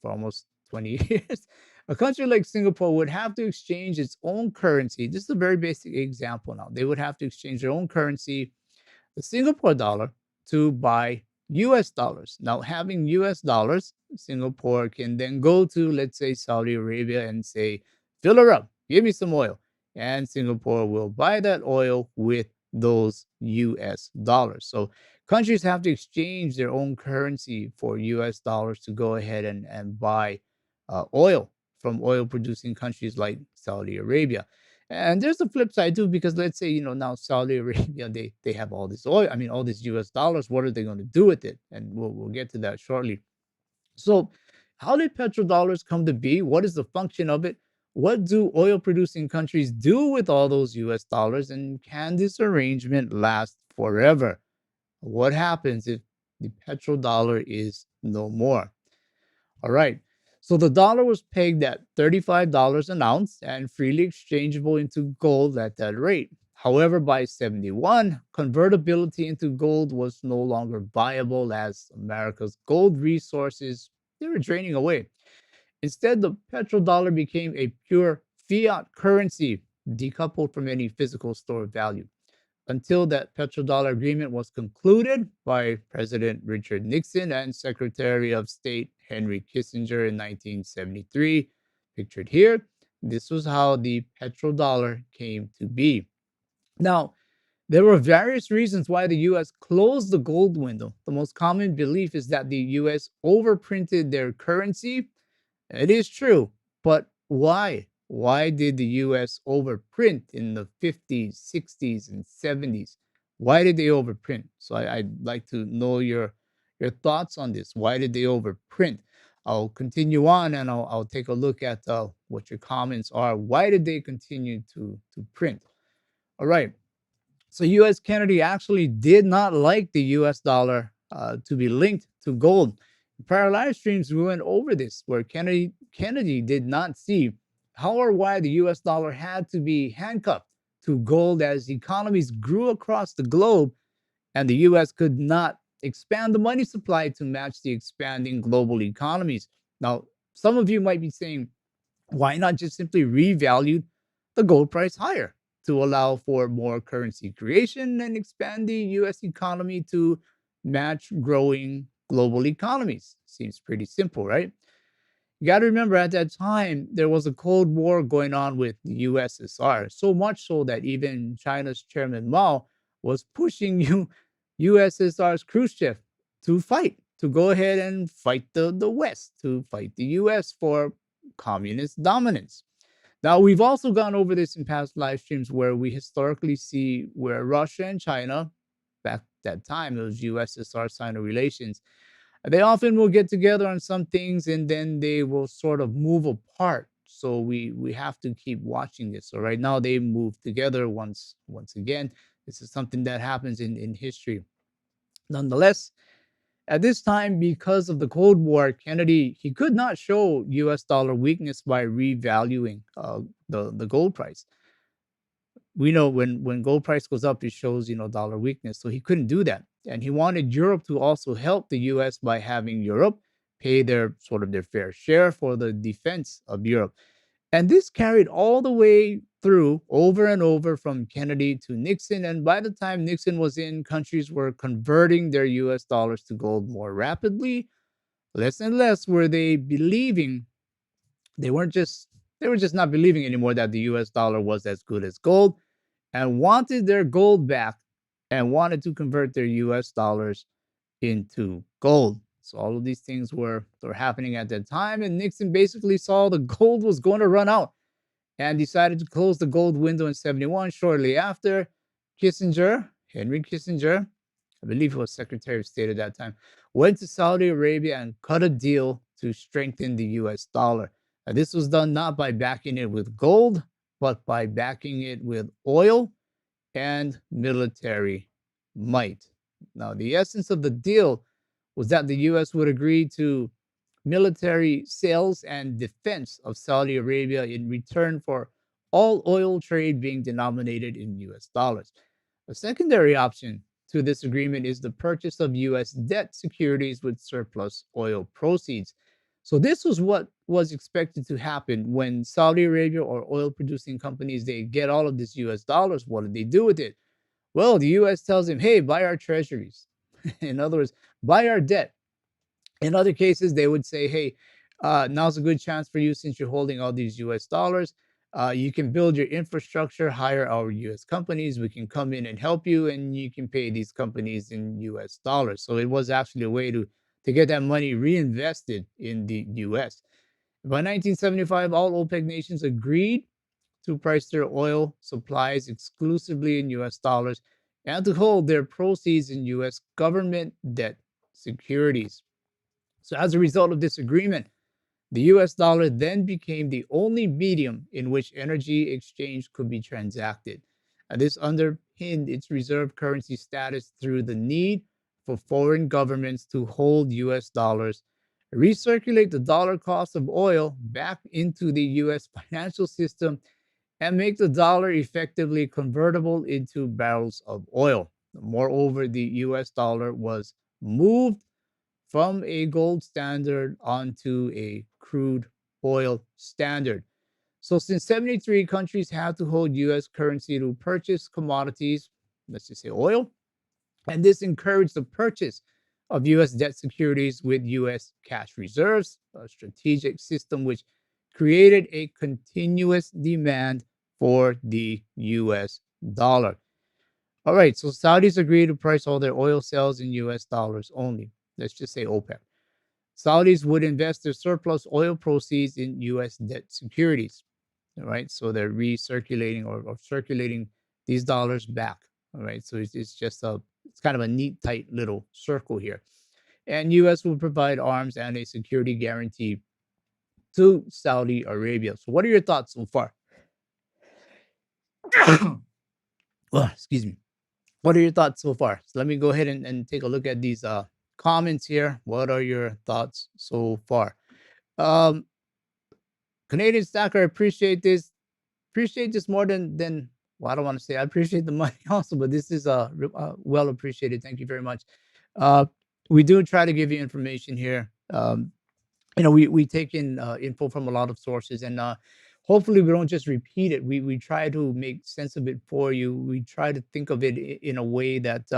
for almost 20 years, a country like Singapore would have to exchange its own currency. This is a very basic example now. They would have to exchange their own currency, the Singapore dollar, to buy US dollars. Now, having US dollars, Singapore can then go to, let's say, Saudi Arabia and say, fill her up, give me some oil. And Singapore will buy that oil with those US dollars. So countries have to exchange their own currency for US dollars to go ahead and buy oil from oil producing countries like Saudi Arabia. And there's a flip side too, because let's say, now Saudi Arabia, they have all this oil, I mean, all these US dollars. What are they going to do with it? And we'll get to that shortly. So, how did petrodollars come to be? What is the function of it? What do oil producing countries do with all those US dollars? And can this arrangement last forever? What happens if the petrodollar is no more? All right. So the dollar was pegged at $35 an ounce and freely exchangeable into gold at that rate. However, by 71, convertibility into gold was no longer viable as America's gold resources they were draining away. Instead, the petrodollar became a pure fiat currency decoupled from any physical store value until that petrodollar agreement was concluded by President Richard Nixon and Secretary of State Henry Kissinger in 1973. Pictured here, this was how the petrodollar came to be. Now, there were various reasons why the US closed the gold window. The most common belief is that the US overprinted their currency. It is true, but why? Why did the US overprint in the 50s, 60s, and 70s? Why did they overprint? So I'd like to know your thoughts on this. Why did they overprint? I'll continue on and I'll take a look at what your comments are. Why did they continue to print? All right. So U.S. Kennedy actually did not like the U.S. dollar to be linked to gold. In prior live streams, we went over this, where Kennedy did not see how or why the U.S. dollar had to be handcuffed to gold as economies grew across the globe, and the U.S. could not expand the money supply to match the expanding global economies. Now, some of you might be saying, why not just simply revalue the gold price higher to allow for more currency creation and expand the US economy to match growing global economies? Seems pretty simple, right? You got to remember at that time, there was a Cold War going on with the USSR, so much so that even China's Chairman Mao was pushing USSR's Khrushchev to fight, to go ahead and fight the West, to fight the US for communist dominance. Now, we've also gone over this in past live streams where we historically see where Russia and China, back that time, it was USSR Sino relations, they often will get together on some things and then they will sort of move apart. So we have to keep watching this. So right now they move together once again. This is something that happens in history. Nonetheless, at this time, because of the Cold War, Kennedy he could not show U.S. dollar weakness by revaluing the gold price. We know when gold price goes up, it shows dollar weakness. So he couldn't do that, and he wanted Europe to also help the U.S. by having Europe pay their sort of their fair share for the defense of Europe. And this carried all the way through over and over from Kennedy to Nixon. And by the time Nixon was in, countries were converting their US dollars to gold more rapidly. Less and less were they believing, they weren't just, they were just not believing anymore that the US dollar was as good as gold and wanted their gold back and wanted to convert their US dollars into gold. So all of these things were happening at that time. And Nixon basically saw the gold was going to run out and decided to close the gold window in 71. Shortly after, Henry Kissinger, I believe he was Secretary of State at that time, went to Saudi Arabia and cut a deal to strengthen the US dollar. Now, this was done not by backing it with gold, but by backing it with oil and military might. Now, the essence of the deal was that the US would agree to military sales and defense of Saudi Arabia in return for all oil trade being denominated in US dollars. A secondary option to this agreement is the purchase of US debt securities with surplus oil proceeds. So this was what was expected to happen when Saudi Arabia or oil producing companies they get all of this US dollars. What do they do with it? Well, the US tells them, "Hey, buy our treasuries." In other words, buy our debt. In other cases, they would say, "Hey, now's a good chance for you since you're holding all these US dollars. You can build your infrastructure, hire our US companies. We can come in and help you, and you can pay these companies in US dollars." So it was actually a way to get that money reinvested in the US. By 1975, all OPEC nations agreed to price their oil supplies exclusively in US dollars and to hold their proceeds in US government debt securities. So, as a result of this agreement, the US dollar then became the only medium in which energy exchange could be transacted. And this underpinned its reserve currency status through the need for foreign governments to hold US dollars, recirculate the dollar cost of oil back into the US financial system, and make the dollar effectively convertible into barrels of oil. Moreover, the US dollar was moved from a gold standard onto a crude oil standard. So, since 73 countries have to hold US currency to purchase commodities, let's just say oil, and this encouraged the purchase of US debt securities with US cash reserves, a strategic system which created a continuous demand for the US dollar. All right, so Saudis agreed to price all their oil sales in US dollars only. Let's just say OPEC. Saudis would invest their surplus oil proceeds in US debt securities. All right, so they're recirculating or circulating these dollars back. All right, so it's just it's kind of a neat, tight little circle here. And US will provide arms and a security guarantee to Saudi Arabia. So, what are your thoughts so far? Well, excuse me. What are your thoughts so far? So let me go ahead and take a look at these comments here. What are your thoughts so far? Um, Canadian Stacker, I appreciate this more than well, I don't want to say I appreciate the money also, but this is well appreciated. Thank you very much. Uh, we do try to give you information here. We take in info from a lot of sources, and hopefully we don't just repeat it. We try to make sense of it for you. We try to think of it in a way that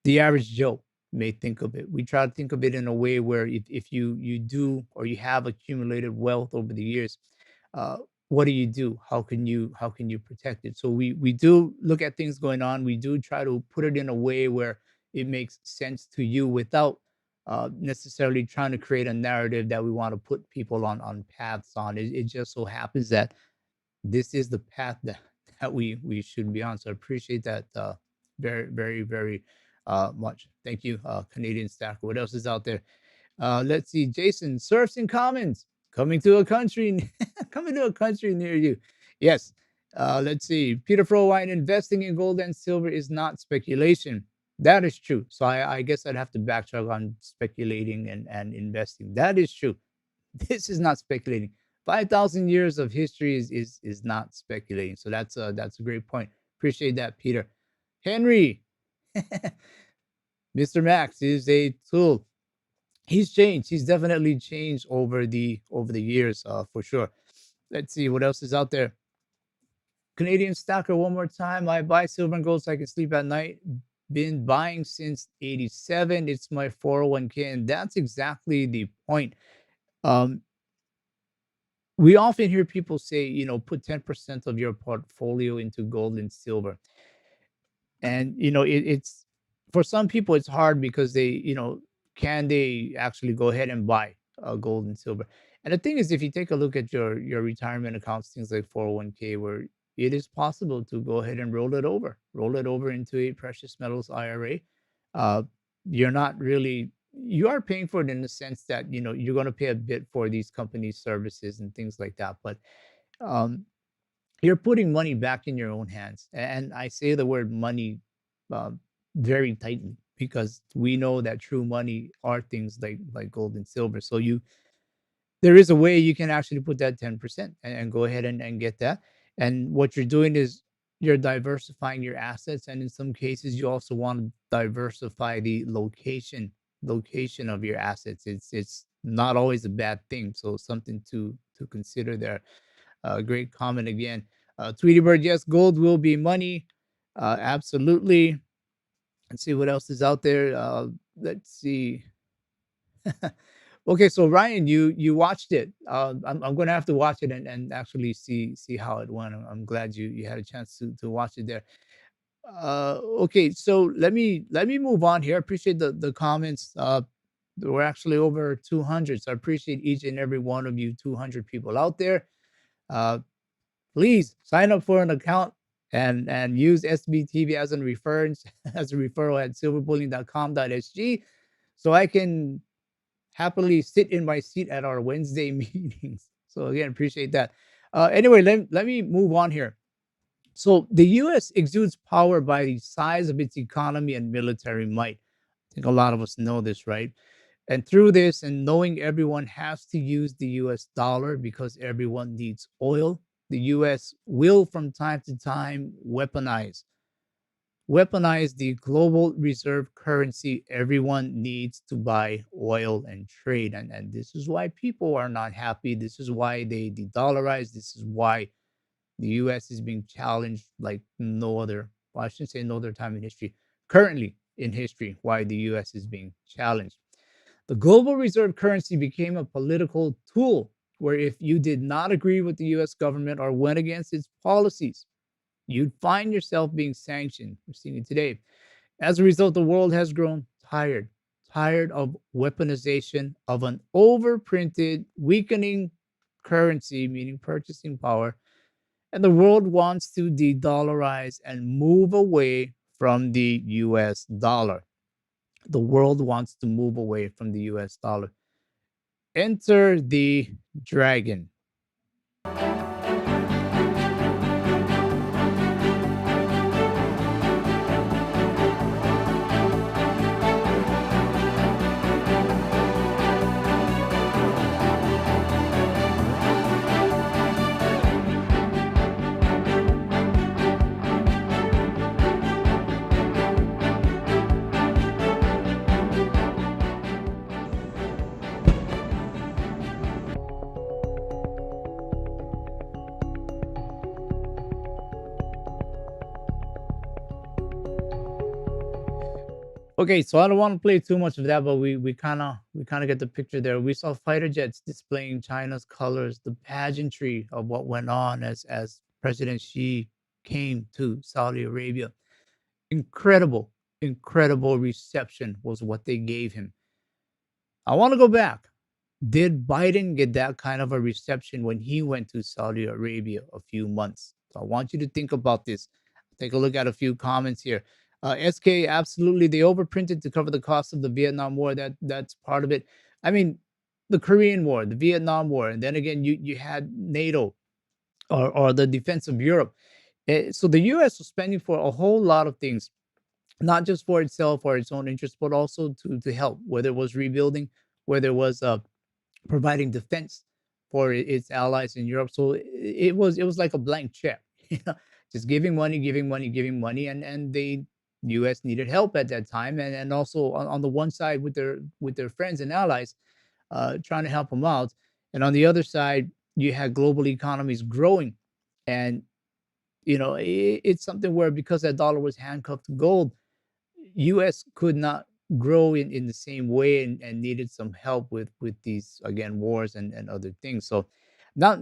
the average Joe may think of it. We try to think of it in a way where if you do or you have accumulated wealth over the years, uh, what do you do? How can you protect it? So we do look at things going on. We do try to put it in a way where it makes sense to you without necessarily trying to create a narrative that we want to put people on paths on. It just so happens that this is the path that we should be on. So I appreciate that very, very, very much. Thank you, Canadian Stacker. What else is out there? Let's see. Jason, Surfs and Commons coming to a country coming to a country near you. Yes. Let's see. Peter Frowine, investing in gold and silver is not speculation. That is true. So I guess I'd have to backtrack on speculating and investing. That is true. This is not speculating. 5,000 years of history is not speculating. So that's a great point. Appreciate that, Peter. Henry, Mr. Max is a tool. He's changed. He's definitely changed over the years, for sure. Let's see what else is out there. Canadian Stacker, one more time. I buy silver and gold so I can sleep at night. Been buying since 87. It's my 401k. And that's exactly the point. Um, we often hear people say, put 10% of your portfolio into gold and silver. And it's for some people it's hard because can they actually go ahead and buy gold and silver? And the thing is, if you take a look at your retirement accounts, things like 401k, where it is possible to go ahead and roll it over into a precious metals IRA. uh, you're not really, you are paying for it in the sense that you're going to pay a bit for these companies services and things like that, but um, you're putting money back in your own hands. And I say the word money um, very tightly, because we know that true money are things like gold and silver. So there is a way you can actually put that 10% and go ahead and get that. And what you're doing is you're diversifying your assets. And in some cases, you also want to diversify the location of your assets. It's not always a bad thing. So something to consider there. Great comment again. Tweety Bird, yes, gold will be money. Absolutely. Let's see what else is out there. Let's see. Okay, so Ryan, you watched it. I'm gonna have to watch it and actually see how it went. I'm glad you had a chance to watch it there. Okay, so let me move on here. I appreciate the comments. We're actually over 200, so I appreciate each and every one of you, 200 people out there. Uh, Please sign up for an account and use SBTV as a reference as a referral at silverbullion.com.sg, so I can happily sit in my seat at our Wednesday meetings. So again, appreciate that. Anyway, let me move on here. So the US exudes power by the size of its economy and military might. I think a lot of us know this, right? And through this, and knowing everyone has to use the US dollar because everyone needs oil, the US will from time to time weaponize the global reserve currency everyone needs to buy oil and trade. And this is why people are not happy. This is why they de-dollarize. This is why the US is being challenged like no other, well, I shouldn't say no other time in history, currently in history, why the US is being challenged. The global reserve currency became a political tool where if you did not agree with the US government or went against its policies, you'd find yourself being sanctioned. We're seeing it today. As a result, the world has grown tired of weaponization of an overprinted, weakening currency, meaning purchasing power. And the world wants to de dollarize and move away from the US dollar. The world wants to move away from the US dollar. Enter the dragon. Okay, so I don't want to play too much of that, but we kind of get the picture there. We saw fighter jets displaying China's colors, the pageantry of what went on as President Xi came to Saudi Arabia. Incredible, incredible reception was what they gave him. I want to go back. Did Biden get that kind of a reception when he went to Saudi Arabia a few months? So I want you to think about this. Take a look at a few comments here. SK, absolutely, they overprinted to cover the cost of the Vietnam War. That's part of it. I mean, the Korean War, the Vietnam War, and then again, you had NATO or the defense of Europe. So the U.S. was spending for a whole lot of things, not just for itself or its own interest, but also to help, whether it was rebuilding, whether it was providing defense for its allies in Europe. So it was like a blank check, you know, just giving money, giving money, giving money, and the U.S. needed help at that time, and also on the one side with their friends and allies, trying to help them out, and on the other side you had global economies growing, and it's something where because that dollar was handcuffed to gold, US could not grow in the same way, and needed some help with these again wars and other things. So not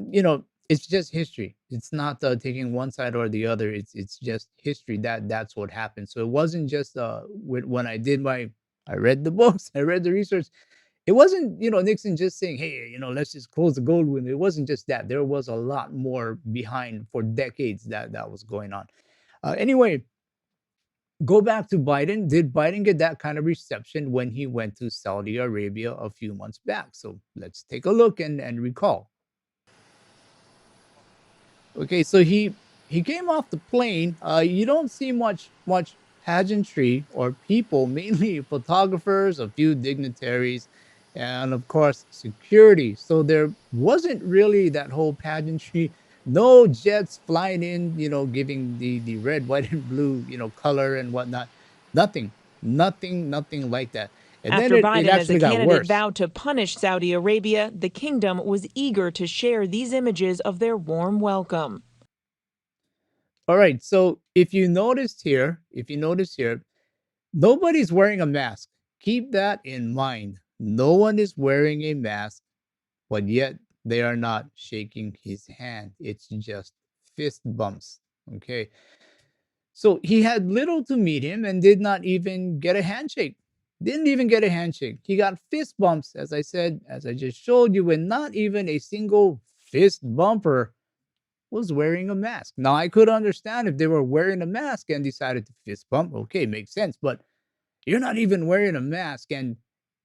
it's just history. It's not taking one side or the other. It's just history that's what happened. So it wasn't just when I did my I read the books, I read the research. It wasn't Nixon just saying, hey, let's just close the gold window. It wasn't just that. There was a lot more behind for decades that was going on. Anyway, go back to Biden. Did Biden get that kind of reception when he went to Saudi Arabia a few months back? So let's take a look and recall. Okay, so he came off the plane. You don't see much pageantry or people, mainly photographers, a few dignitaries, and of course security. So there wasn't really that whole pageantry. No jets flying in, giving the red, white, and blue, color and whatnot. Nothing, nothing like that. And then After it Biden as a actually got candidate worse. vowed to punish Saudi Arabia, the kingdom was eager to share these images of their warm welcome. All right. So if you notice here, nobody's wearing a mask. Keep that in mind. No one is wearing a mask, but yet they are not shaking his hand. It's just fist bumps. Okay. So he had little to meet him and did not even get a handshake. Didn't even get a handshake. He got fist bumps, as I said, as I just showed you, and not even a single fist bumper was wearing a mask. Now, I could understand if they were wearing a mask and decided to fist bump. Okay, makes sense. But you're not even wearing a mask and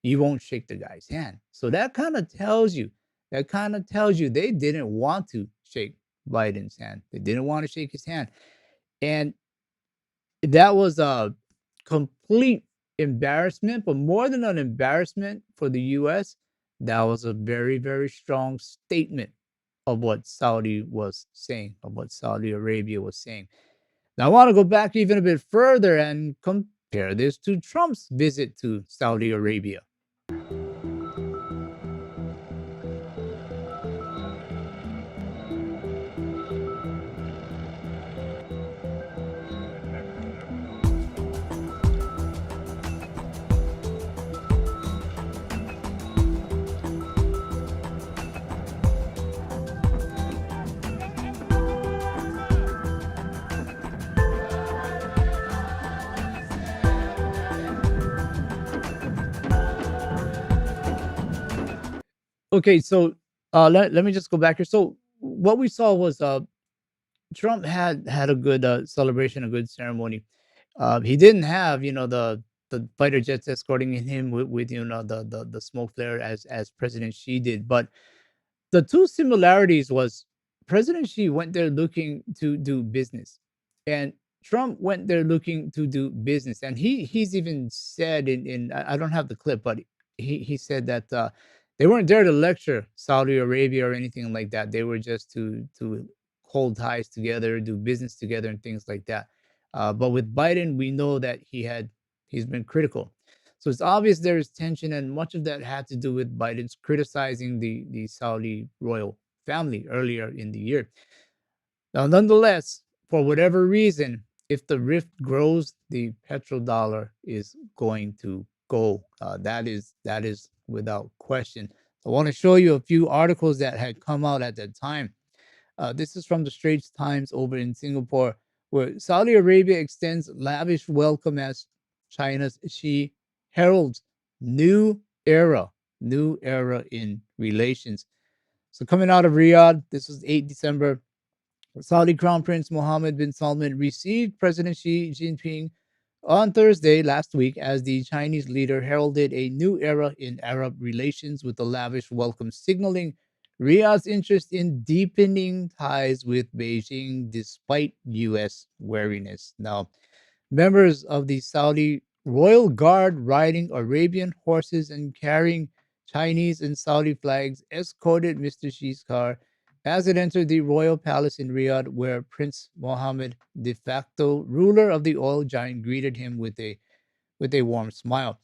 you won't shake the guy's hand. So that kind of tells you they didn't want to shake Biden's hand. They didn't want to shake his hand. And that was a complete embarrassment, but more than an embarrassment for the US, that was a very, very strong statement of what Saudi was saying, of what Saudi Arabia was saying. Now, I want to go back even a bit further and compare this to Trump's visit to Saudi Arabia. Okay, so let me just go back here. So what we saw was Trump had a good celebration, a good ceremony. He didn't have the fighter jets escorting him with the smoke flare as President Xi did, but the two similarities was President Xi went there looking to do business, and Trump went there looking to do business. And he's even said in I don't have the clip, but he said that they weren't there to lecture Saudi Arabia or anything like that. They were just to hold ties together, do business together, and things like that. But with Biden, we know that he's been critical. So it's obvious there is tension, and much of that had to do with Biden's criticizing the Saudi royal family earlier in the year. Now, nonetheless, for whatever reason, if the rift grows, the petrodollar is going to go. That is without question. I want to show you a few articles that had come out at that time. This is from the Straits Times over in Singapore, where Saudi Arabia extends lavish welcome as China's Xi heralds new era, new era in relations. So coming out of Riyadh, this was 8 December. Saudi Crown Prince Mohammed bin Salman received President Xi Jinping on Thursday last week as the Chinese leader heralded a new era in Arab relations with a lavish welcome signaling Riyadh's interest in deepening ties with Beijing despite US wariness. Now, members of the Saudi royal guard riding Arabian horses and carrying Chinese and Saudi flags escorted Mr. Xi's car as it entered the royal palace in Riyadh, where Prince Mohammed, de facto ruler of the oil giant, greeted him with a warm smile.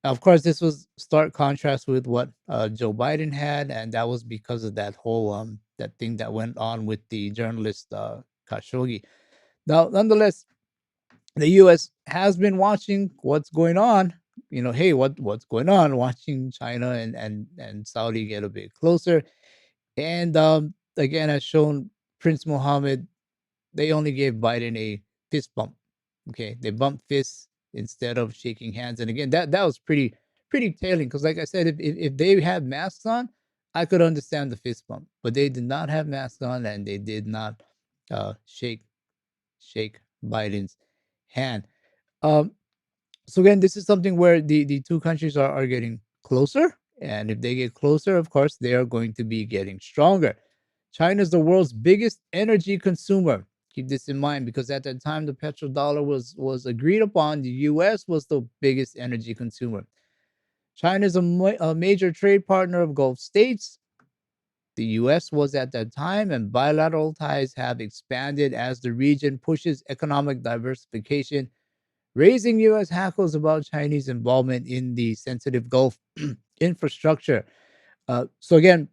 Of course, this was stark contrast with what Joe Biden had, and that was because of that whole that thing that went on with the journalist Khashoggi. Now, nonetheless, the U.S. has been watching what's going on. Hey, what's going on? Watching China and Saudi get a bit closer, and again, as shown, Prince Mohammed, they only gave Biden a fist bump. Okay, they bumped fists instead of shaking hands. And again, that was pretty telling because, like I said, if they had masks on, I could understand the fist bump, but they did not have masks on, and they did not shake Biden's hand. Um, so again, this is something where the two countries are getting closer, and if they get closer, of course, they are going to be getting stronger. China is the world's biggest energy consumer. Keep this in mind because at that time the petrodollar was agreed upon. The U.S. was the biggest energy consumer. China is a major trade partner of Gulf states. The U.S. was at that time, and bilateral ties have expanded as the region pushes economic diversification, raising U.S. hackles about Chinese involvement in the sensitive Gulf infrastructure. So again,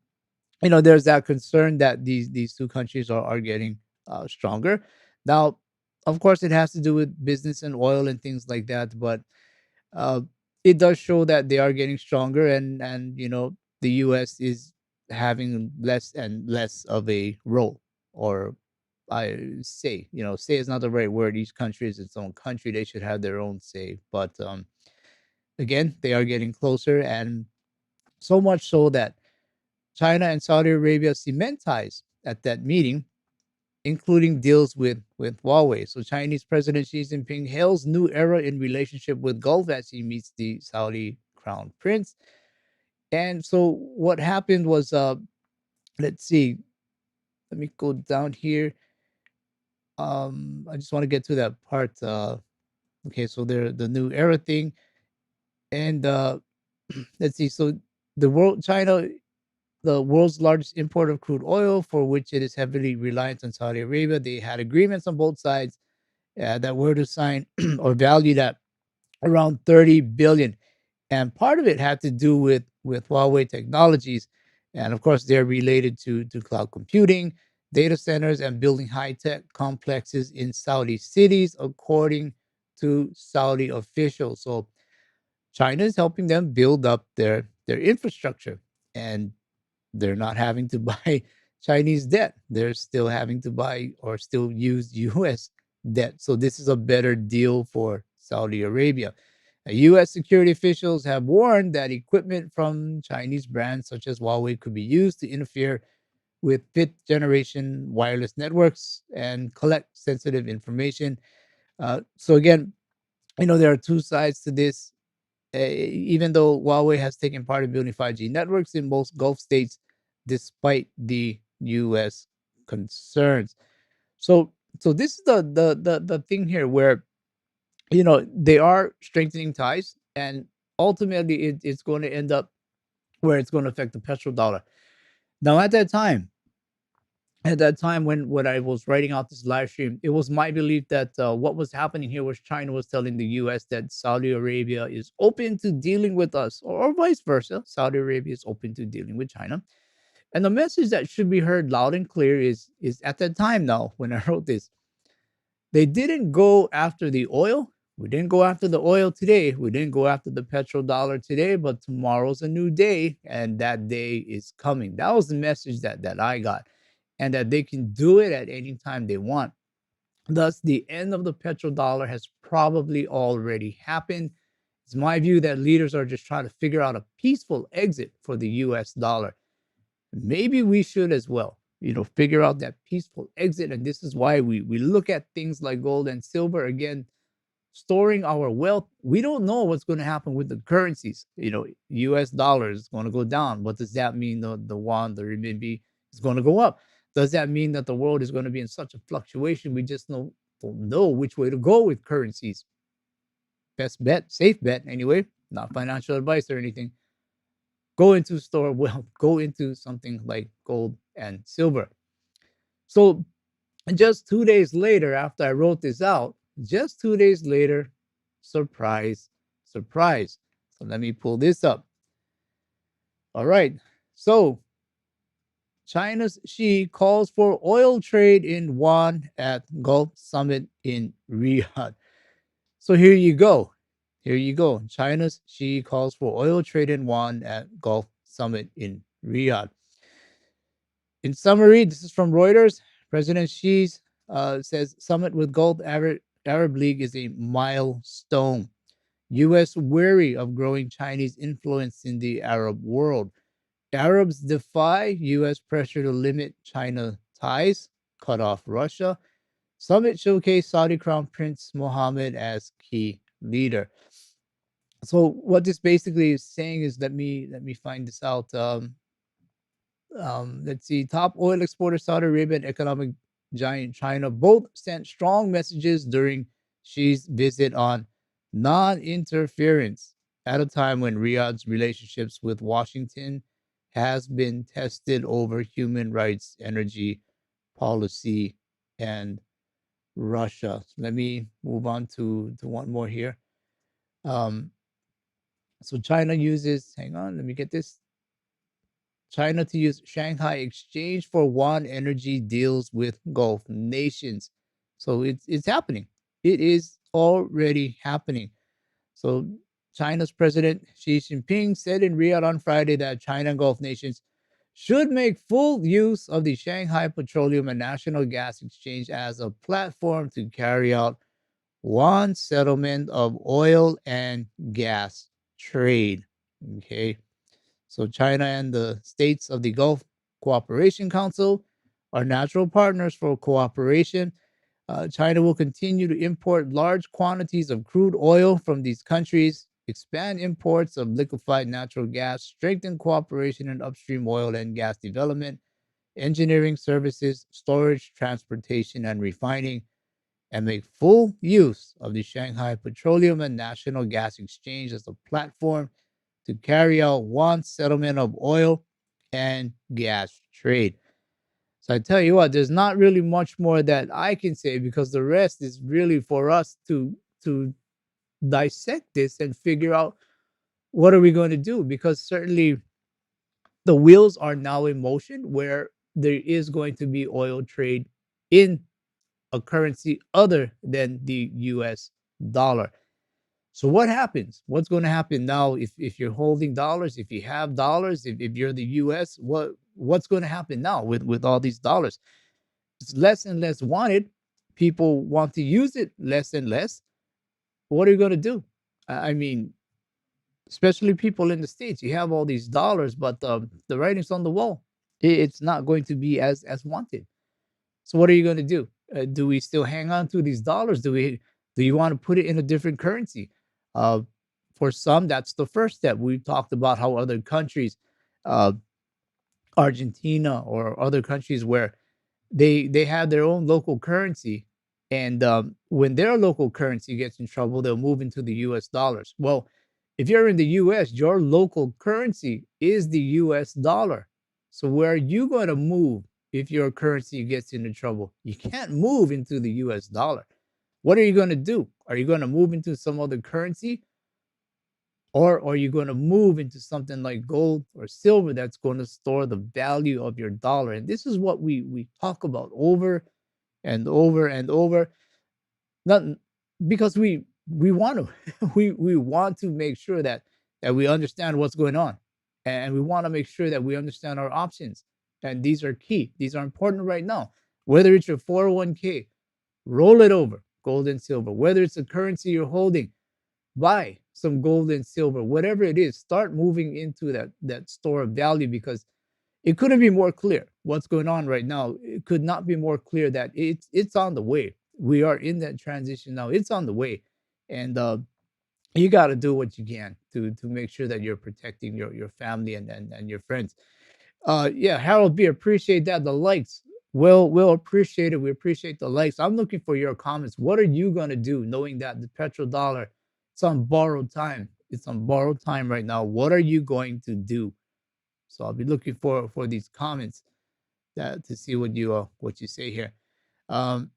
there's that concern that these two countries are getting stronger. Now, of course, it has to do with business and oil and things like that, but uh, it does show that they are getting stronger, and the U.S. is having less and less of a role, or I say, say is not the right word. Each country is its own country; they should have their own say. But again, they are getting closer, and so much so that China and Saudi Arabia cement ties at that meeting, including deals with Huawei. So Chinese President Xi Jinping hails new era in relationship with Gulf as he meets the Saudi crown prince. And so what happened was, let's see, let me go down here. I just want to get to that part. Okay, so the new era thing, and let's see. So China, the world's largest importer of crude oil, for which it is heavily reliant on Saudi Arabia. They had agreements on both sides that were to sign or valued at around 30 billion. And part of it had to do with Huawei technologies. And of course, they're related to cloud computing, data centers, and building high-tech complexes in Saudi cities, according to Saudi officials. So China is helping them build up their infrastructure. And they're not having to buy Chinese debt. They're still having to buy or still use US debt. So this is a better deal for Saudi Arabia. US security officials have warned that equipment from Chinese brands such as Huawei could be used to interfere with fifth generation wireless networks and collect sensitive information. So again, there are two sides to this. Even though Huawei has taken part in building 5G networks in most Gulf states, despite the U.S. concerns. So this is the thing here where they are strengthening ties, and ultimately it's going to end up where it's going to affect the petrodollar. Now, at that time when I was writing out this live stream, it was my belief that what was happening here was China was telling the U.S. that Saudi Arabia is open to dealing with us, or vice versa. Saudi Arabia is open to dealing with China. And the message that should be heard loud and clear is at that time now when I wrote this, they didn't go after the oil. We didn't go after the oil today. We didn't go after the petrodollar today, but tomorrow's a new day, and that day is coming. That was the message that I got, and that they can do it at any time they want. Thus, the end of the petrodollar has probably already happened. It's my view that leaders are just trying to figure out a peaceful exit for the US dollar. Maybe we should as well, figure out that peaceful exit. And this is why we look at things like gold and silver again, storing our wealth. We don't know what's going to happen with the currencies. US dollar is going to go down. What does that mean? The yuan, the renminbi is going to go up. Does that mean that the world is going to be in such a fluctuation? We just know don't know which way to go with currencies. Best bet, safe bet anyway, not financial advice or anything. Go into a store, well, go into something like gold and silver. So just 2 days later, after I wrote this out, just 2 days later, surprise, surprise. So let me pull this up. All right. So China's Xi calls for oil trade in yuan at Gulf Summit in Riyadh. So here you go. Here you go. China's Xi calls for oil trade in yuan at Gulf Summit in Riyadh. In summary, this is from Reuters. President Xi says summit with Gulf Arab League is a milestone. U.S. wary of growing Chinese influence in the Arab world. Arabs defy U.S. pressure to limit China ties, cut off Russia. Summit showcase Saudi Crown Prince Mohammed as key leader. So what this basically is saying is, let me find this out. Let's see. Top oil exporter Saudi Arabia and economic giant China both sent strong messages during Xi's visit on non-interference at a time when Riyadh's relationships with Washington has been tested over human rights, energy policy, and Russia. So let me move on to one more here. Um, so China uses, hang on, let me get this. China to use Shanghai exchange for yuan energy deals with Gulf nations. So it's happening. It is already happening. So China's President Xi Jinping said in Riyadh on Friday that China and Gulf nations should make full use of the Shanghai Petroleum and National Gas Exchange as a platform to carry out yuan settlement of oil and gas trade. Okay. So China and the states of the Gulf Cooperation Council are natural partners for cooperation. China will continue to import large quantities of crude oil from these countries, expand imports of liquefied natural gas, strengthen cooperation in upstream oil and gas development, engineering services, storage, transportation, and refining, and make full use of the Shanghai Petroleum and National Gas Exchange as a platform to carry out yuan settlement of oil and gas trade. So I tell you what, there's not really much more that I can say, because the rest is really for us to dissect this and figure out what are we going to do, because certainly the wheels are now in motion where there is going to be oil trade in a currency other than the US dollar. So what happens? What's going to happen now if you're holding dollars, if you have dollars, if you're the US, what's going to happen now with all these dollars? It's less and less wanted. People want to use it less and less. What are you going to do? I mean, especially people in the States, you have all these dollars, but the writing's on the wall. It's not going to be as wanted. So what are you going to do? Do we still hang on to these dollars? Do you want to put it in a different currency? Uh, for some, that's the first step. We talked about how other countries, uh, Argentina or other countries, where they have their own local currency, and when their local currency gets in trouble, they'll move into the U.S. dollars. Well, if you're in the U.S., your local currency is the U.S. dollar. So where are you going to move if your currency gets into trouble? You can't move into the U.S. dollar. What are you going to do? Are you going to move into some other currency? Or are you going to move into something like gold or silver that's going to store the value of your dollar? And this is what we talk about over and over and over. Not because we want to we want to make sure that we understand what's going on, and we want to make sure that we understand our options. And these are key. These are important right now. Whether it's your 401k, roll it over, gold and silver. Whether it's a currency you're holding, buy some gold and silver. Whatever it is, start moving into that store of value, because it couldn't be more clear what's going on right now. It could not be more clear that it's on the way. We are in that transition now. It's on the way, and you got to do what you can to make sure that you're protecting your family and your friends. Yeah, Harold B, appreciate that. The likes we'll appreciate it. We appreciate the likes. I'm looking for your comments. What are you gonna do knowing that the petrodollar, it's on borrowed time? It's on borrowed time right now. What are you going to do? So I'll be looking for these comments that to see what you say here. Um,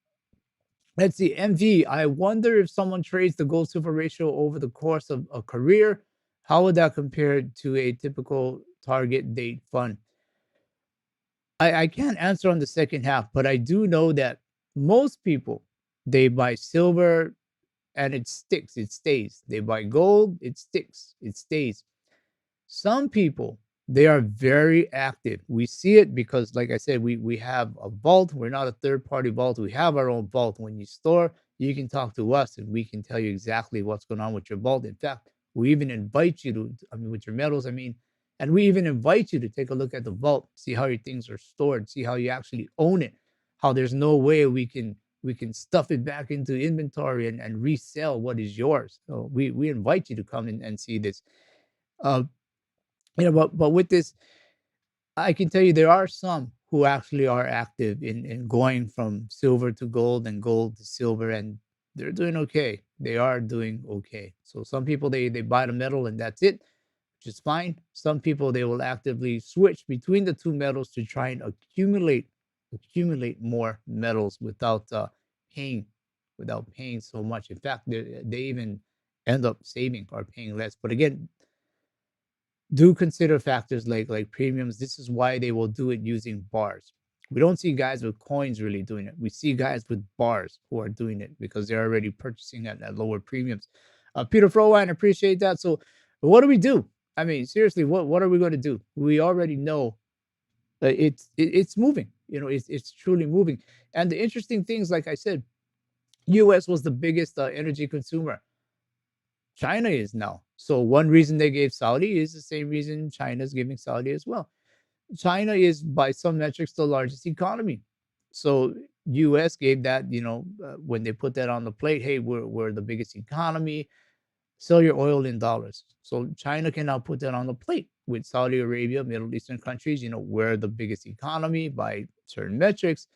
let's see, MV. I wonder if someone trades the gold silver ratio over the course of a career, how would that compare to a typical target date fund? I can't answer on the second half, but I do know that most people they buy silver and it sticks, it stays. They buy gold, it sticks, it stays. Some people, they are very active. We see it because, like I said, we have a vault. We're not a third party vault. We have our own vault. When you store, you can talk to us and we can tell you exactly what's going on with your vault. In fact, we even invite you to, I mean, with your metals, I mean, and we even invite you to take a look at the vault, see how your things are stored, see how you actually own it, how there's no way we can stuff it back into inventory and resell what is yours. So we invite you to come in and see this. Uh, but with this, I can tell you there are some who actually are active in going from silver to gold and gold to silver, and they're doing okay. They are doing okay. So some people they buy the metal and that's it, which is fine. Some people they will actively switch between the two metals to try and accumulate more metals paying without paying so much. In fact, they even end up saving or paying less. But again, do consider factors like premiums. This is why they will do it using bars. We don't see guys with coins really doing it. We see guys with bars who are doing it because they're already purchasing at lower premiums. Peter Frowine, appreciate that. So, what do we do? I mean, seriously, what are we going to do? We already know that it's moving. It's truly moving. And the interesting things, like I said, U.S. was the biggest energy consumer. China is now. So one reason they gave Saudi is the same reason China is giving Saudi as well. China is by some metrics the largest economy. So US gave that, when they put that on the plate, hey, we're the biggest economy, sell your oil in dollars. So China can now put that on the plate with Saudi Arabia, Middle Eastern countries, we're the biggest economy by certain metrics.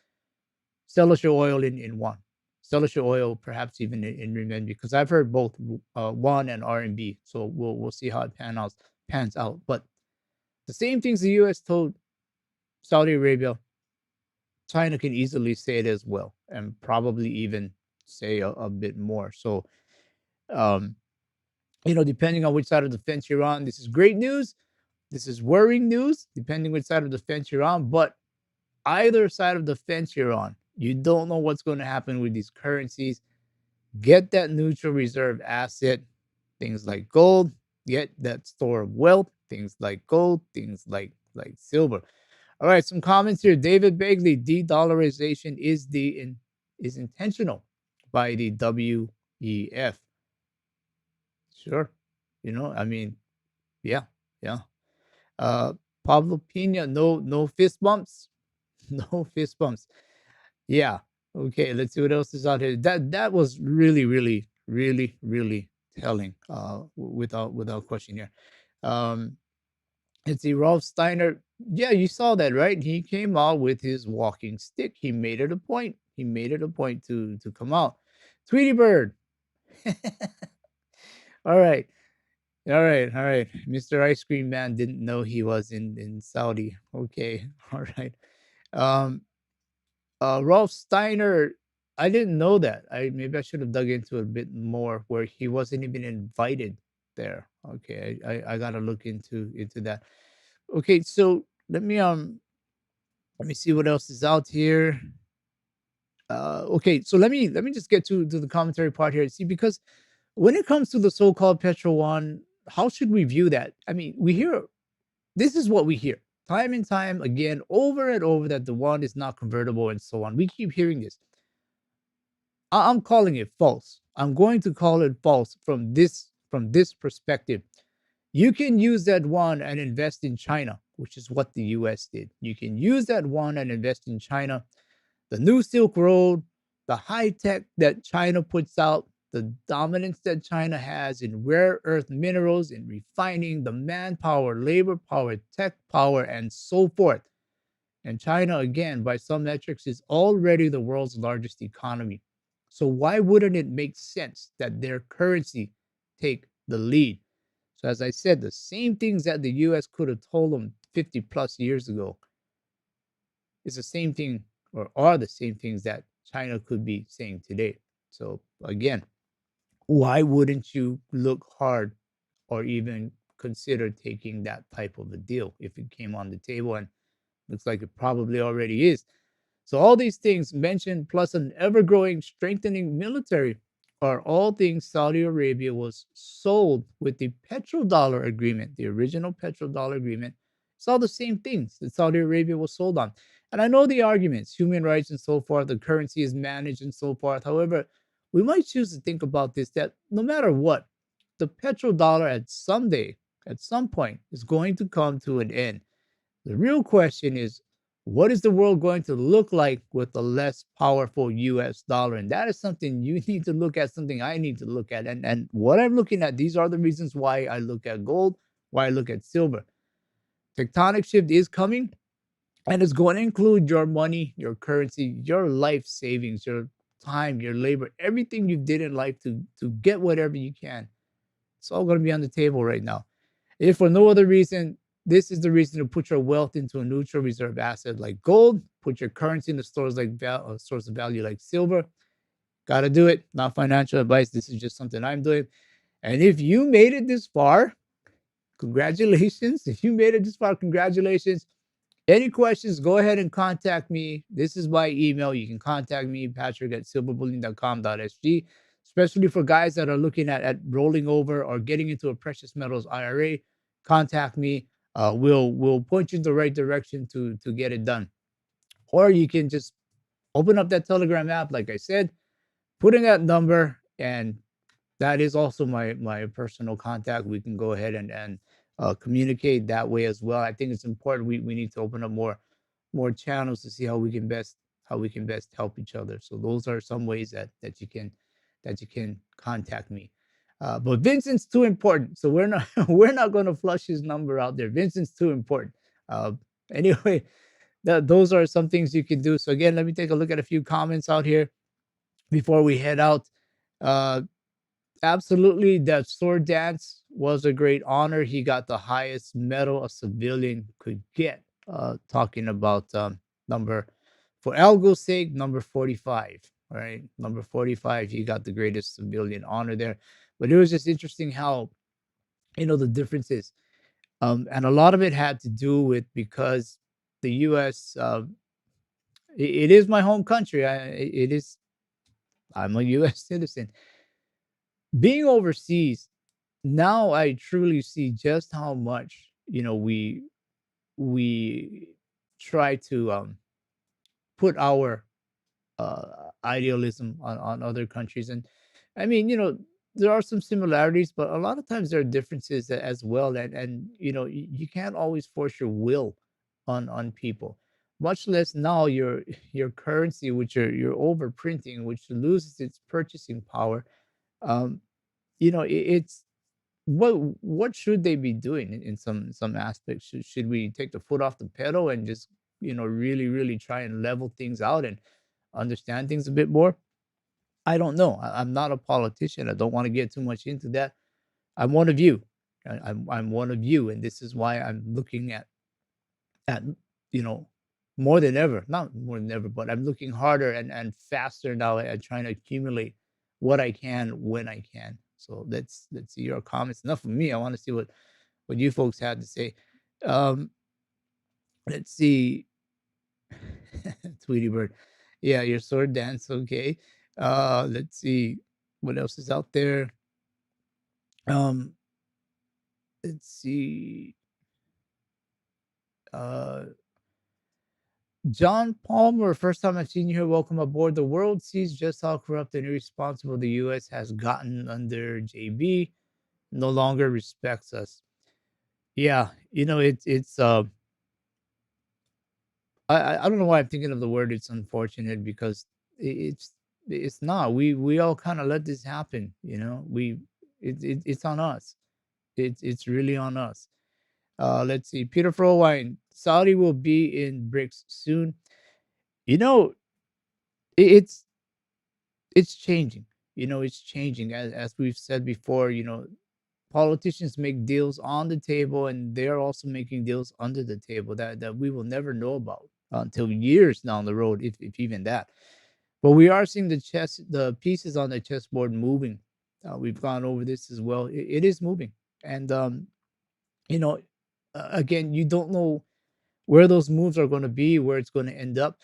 Sell us your oil in one. Sell us your oil, perhaps even in renminbi, because I've heard both won and RMB. So we'll see how it pans out. But the same things the U.S. told Saudi Arabia, China can easily say it as well, and probably even say a bit more. So, um, depending on which side of the fence you're on, this is great news. This is worrying news, depending which side of the fence you're on. But either side of the fence you're on, you don't know what's going to happen with these currencies. Get that neutral reserve asset, things like gold, get that store of wealth, things like gold, things like silver. All right, some comments here. David Begley, de-dollarization is intentional by the WEF. Sure. I mean, yeah, yeah. Uh Pablo Pina, no fist bumps. No fist bumps. Yeah. Okay, let's see what else is out here. That was really, really, really, really telling. Without question here. Um, let's see, Rolf Steiner. Yeah, you saw that, right? He came out with his walking stick. He made it a point. He made it a point to come out. Tweety Bird. All right. All right, all right. Mr. Ice Cream Man didn't know he was in Saudi. Okay, all right. Um, Rolf Steiner, I didn't know that. Maybe I should have dug into it a bit more, where he wasn't even invited there. Okay, I gotta look into that. Okay, so let me see what else is out here. Okay, so let me just get to the commentary part here. See, because when it comes to the so-called Petro one, how should we view that? I mean, we hear this is what we hear time and time again, over and over, that the one is not convertible and so on. We keep hearing this. I'm calling it false. I'm going to call it false from this perspective. You can use that one and invest in China, which is what the US did. You can use that one and invest in China. The new Silk Road, the high tech that China puts out, the dominance that China has in rare earth minerals, in refining, the manpower, labor power, tech power, and so forth. And China, again, by some metrics, is already the world's largest economy. So why wouldn't it make sense that their currency take the lead? So as I said, the same things that the US could have told them 50 plus years ago is the same thing, or are the same things that China could be saying today. So again, why wouldn't you look hard or even consider taking that type of a deal if it came on the table? And looks like it probably already is. So all these things mentioned, plus an ever-growing, strengthening military, are all things Saudi Arabia was sold with the petrodollar agreement, the original petrodollar agreement. It's all the same things that Saudi Arabia was sold on. And I know the arguments, human rights and so forth, the currency is managed and so forth. However, we might choose to think about this, that no matter what, the petrodollar at some point, is going to come to an end. The real question is, what is the world going to look like with a less powerful US dollar? And that is something you need to look at, something I need to look at. And what I'm looking at, these are the reasons why I look at gold, why I look at silver. Tectonic shift is coming, and it's going to include your money, your currency, your life savings, your time, your labor, everything you did in life to get whatever you can. It's all going to be on the table right now. If for no other reason, this is the reason to put your wealth into a neutral reserve asset like gold. Put your currency in the stores like source of value like silver. Got to do it. Not financial advice. This is just something I'm doing. And if you made it this far, congratulations. If you made it this far, congratulations. Any questions, go ahead and contact me. This is my email. You can contact me, patrick@silverbullion.com.sg, especially for guys that are looking at rolling over or getting into a precious metals IRA. Contact me. We'll point you in the right direction to get it done. Or you can just open up that Telegram app, like I said, put in that number, and that is also my personal contact. We can go ahead and communicate that way as well. I think it's important. We need to open up more channels to see how we can best help each other. So those are some ways that you can contact me. But Vincent's too important, so we're not we're not going to flush his number out there. Vincent's too important. Uh, anyway, those are some things you can do. So again, let me take a look at a few comments out here before we head out. Uh, Absolutely, that sword dance was a great honor. He got the highest medal a civilian could get. Talking about number, for Algo's sake, number 45. All right, number 45. He got the greatest civilian honor there. But it was just interesting how the differences, and a lot of it had to do with because the U.S. It is my home country. It is. I'm a U.S. citizen. Being overseas, now I truly see just how much we try to put our idealism on other countries. And I mean, there are some similarities, but a lot of times there are differences as well. And you can't always force your will on people, much less now your currency, which you're overprinting, which loses its purchasing power. um it's what should they be doing in some aspects? Should we take the foot off the pedal and just really really try and level things out and understand things a bit more? I don't know. I'm not a politician. I don't want to get too much into that. I'm one of you. I'm one of you, and this is why I'm looking at you know more than ever, not more than ever, but I'm looking harder and faster now at trying to accumulate what I can when I can. So let's see your comments. Enough of me. I want to see what you folks had to say. um let's see. Tweety Bird, yeah, your sword dance, okay. Let's see what else is out there. um let's see. uh John Palmer, first time I've seen you here. Welcome aboard. The world sees just how corrupt and irresponsible the U.S. has gotten under JB. No longer respects us. Yeah, I don't know why I'm thinking of the word. It's unfortunate because it's not. We all kind of let this happen. It's on us. It's really on us. Let's see. Peter Frowine, Saudi will be in BRICS soon. You know, it's changing. It's changing as we've said before. Politicians make deals on the table, and they're also making deals under the table that we will never know about until years down the road, if even that. But we are seeing the pieces on the chessboard moving. We've gone over this as well. It is moving, and you know, again, you don't know where those moves are going to be, where it's going to end up,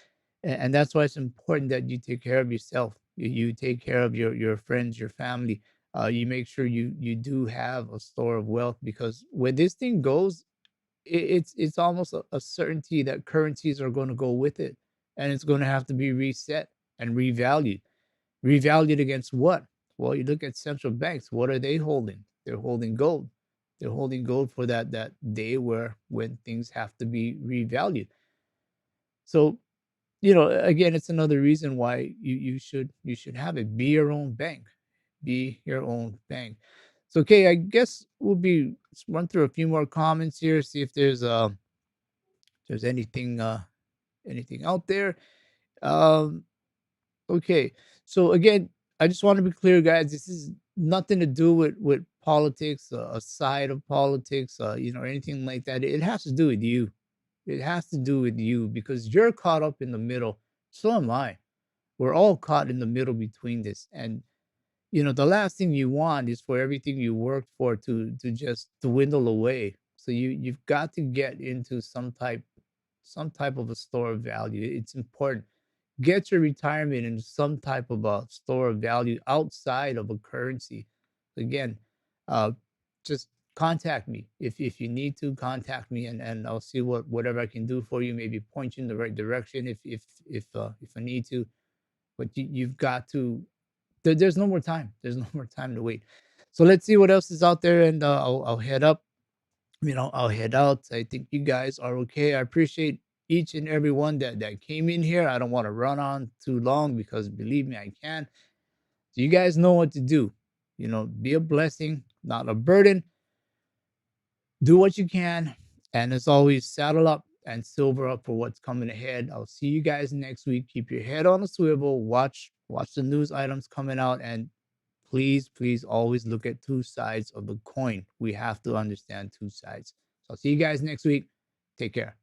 and that's why it's important that you take care of yourself. You take care of your friends, your family. You make sure you do have a store of wealth, because when this thing goes, it's almost a certainty that currencies are going to go with it, and it's going to have to be reset and revalued. Revalued against what? Well, you look at central banks. What are they holding? They're holding gold. They're holding gold for that day where when things have to be revalued. So, again, it's another reason why you should have it. Be your own bank. Be your own bank. So, okay, I guess let's run through a few more comments here, see if there's anything out there. Um, Okay. So again, I just want to be clear, guys. This is nothing to do with politics, a side of politics, or anything like that. It has to do with you. It has to do with you, because you're caught up in the middle. So am I. We're all caught in the middle between this, and the last thing you want is for everything you worked for to just dwindle away. So you've got to get into some type of a store of value. It's important. Get your retirement in some type of a store of value outside of a currency. Again, uh, just contact me if you need to. Contact me, and I'll see whatever I can do for you. Maybe point you in the right direction if I need to. But you've got to. There's no more time. There's no more time to wait. So let's see what else is out there, and I'll head up. I'll head out. I think you guys are okay. I appreciate each and every one that came in here. I don't want to run on too long, because believe me, I can. So you guys know what to do. Be a blessing, not a burden. Do what you can. And as always, saddle up and silver up for what's coming ahead. I'll see you guys next week. Keep your head on a swivel. Watch the news items coming out, and please, please always look at two sides of the coin. We have to understand two sides. So I'll see you guys next week. Take care.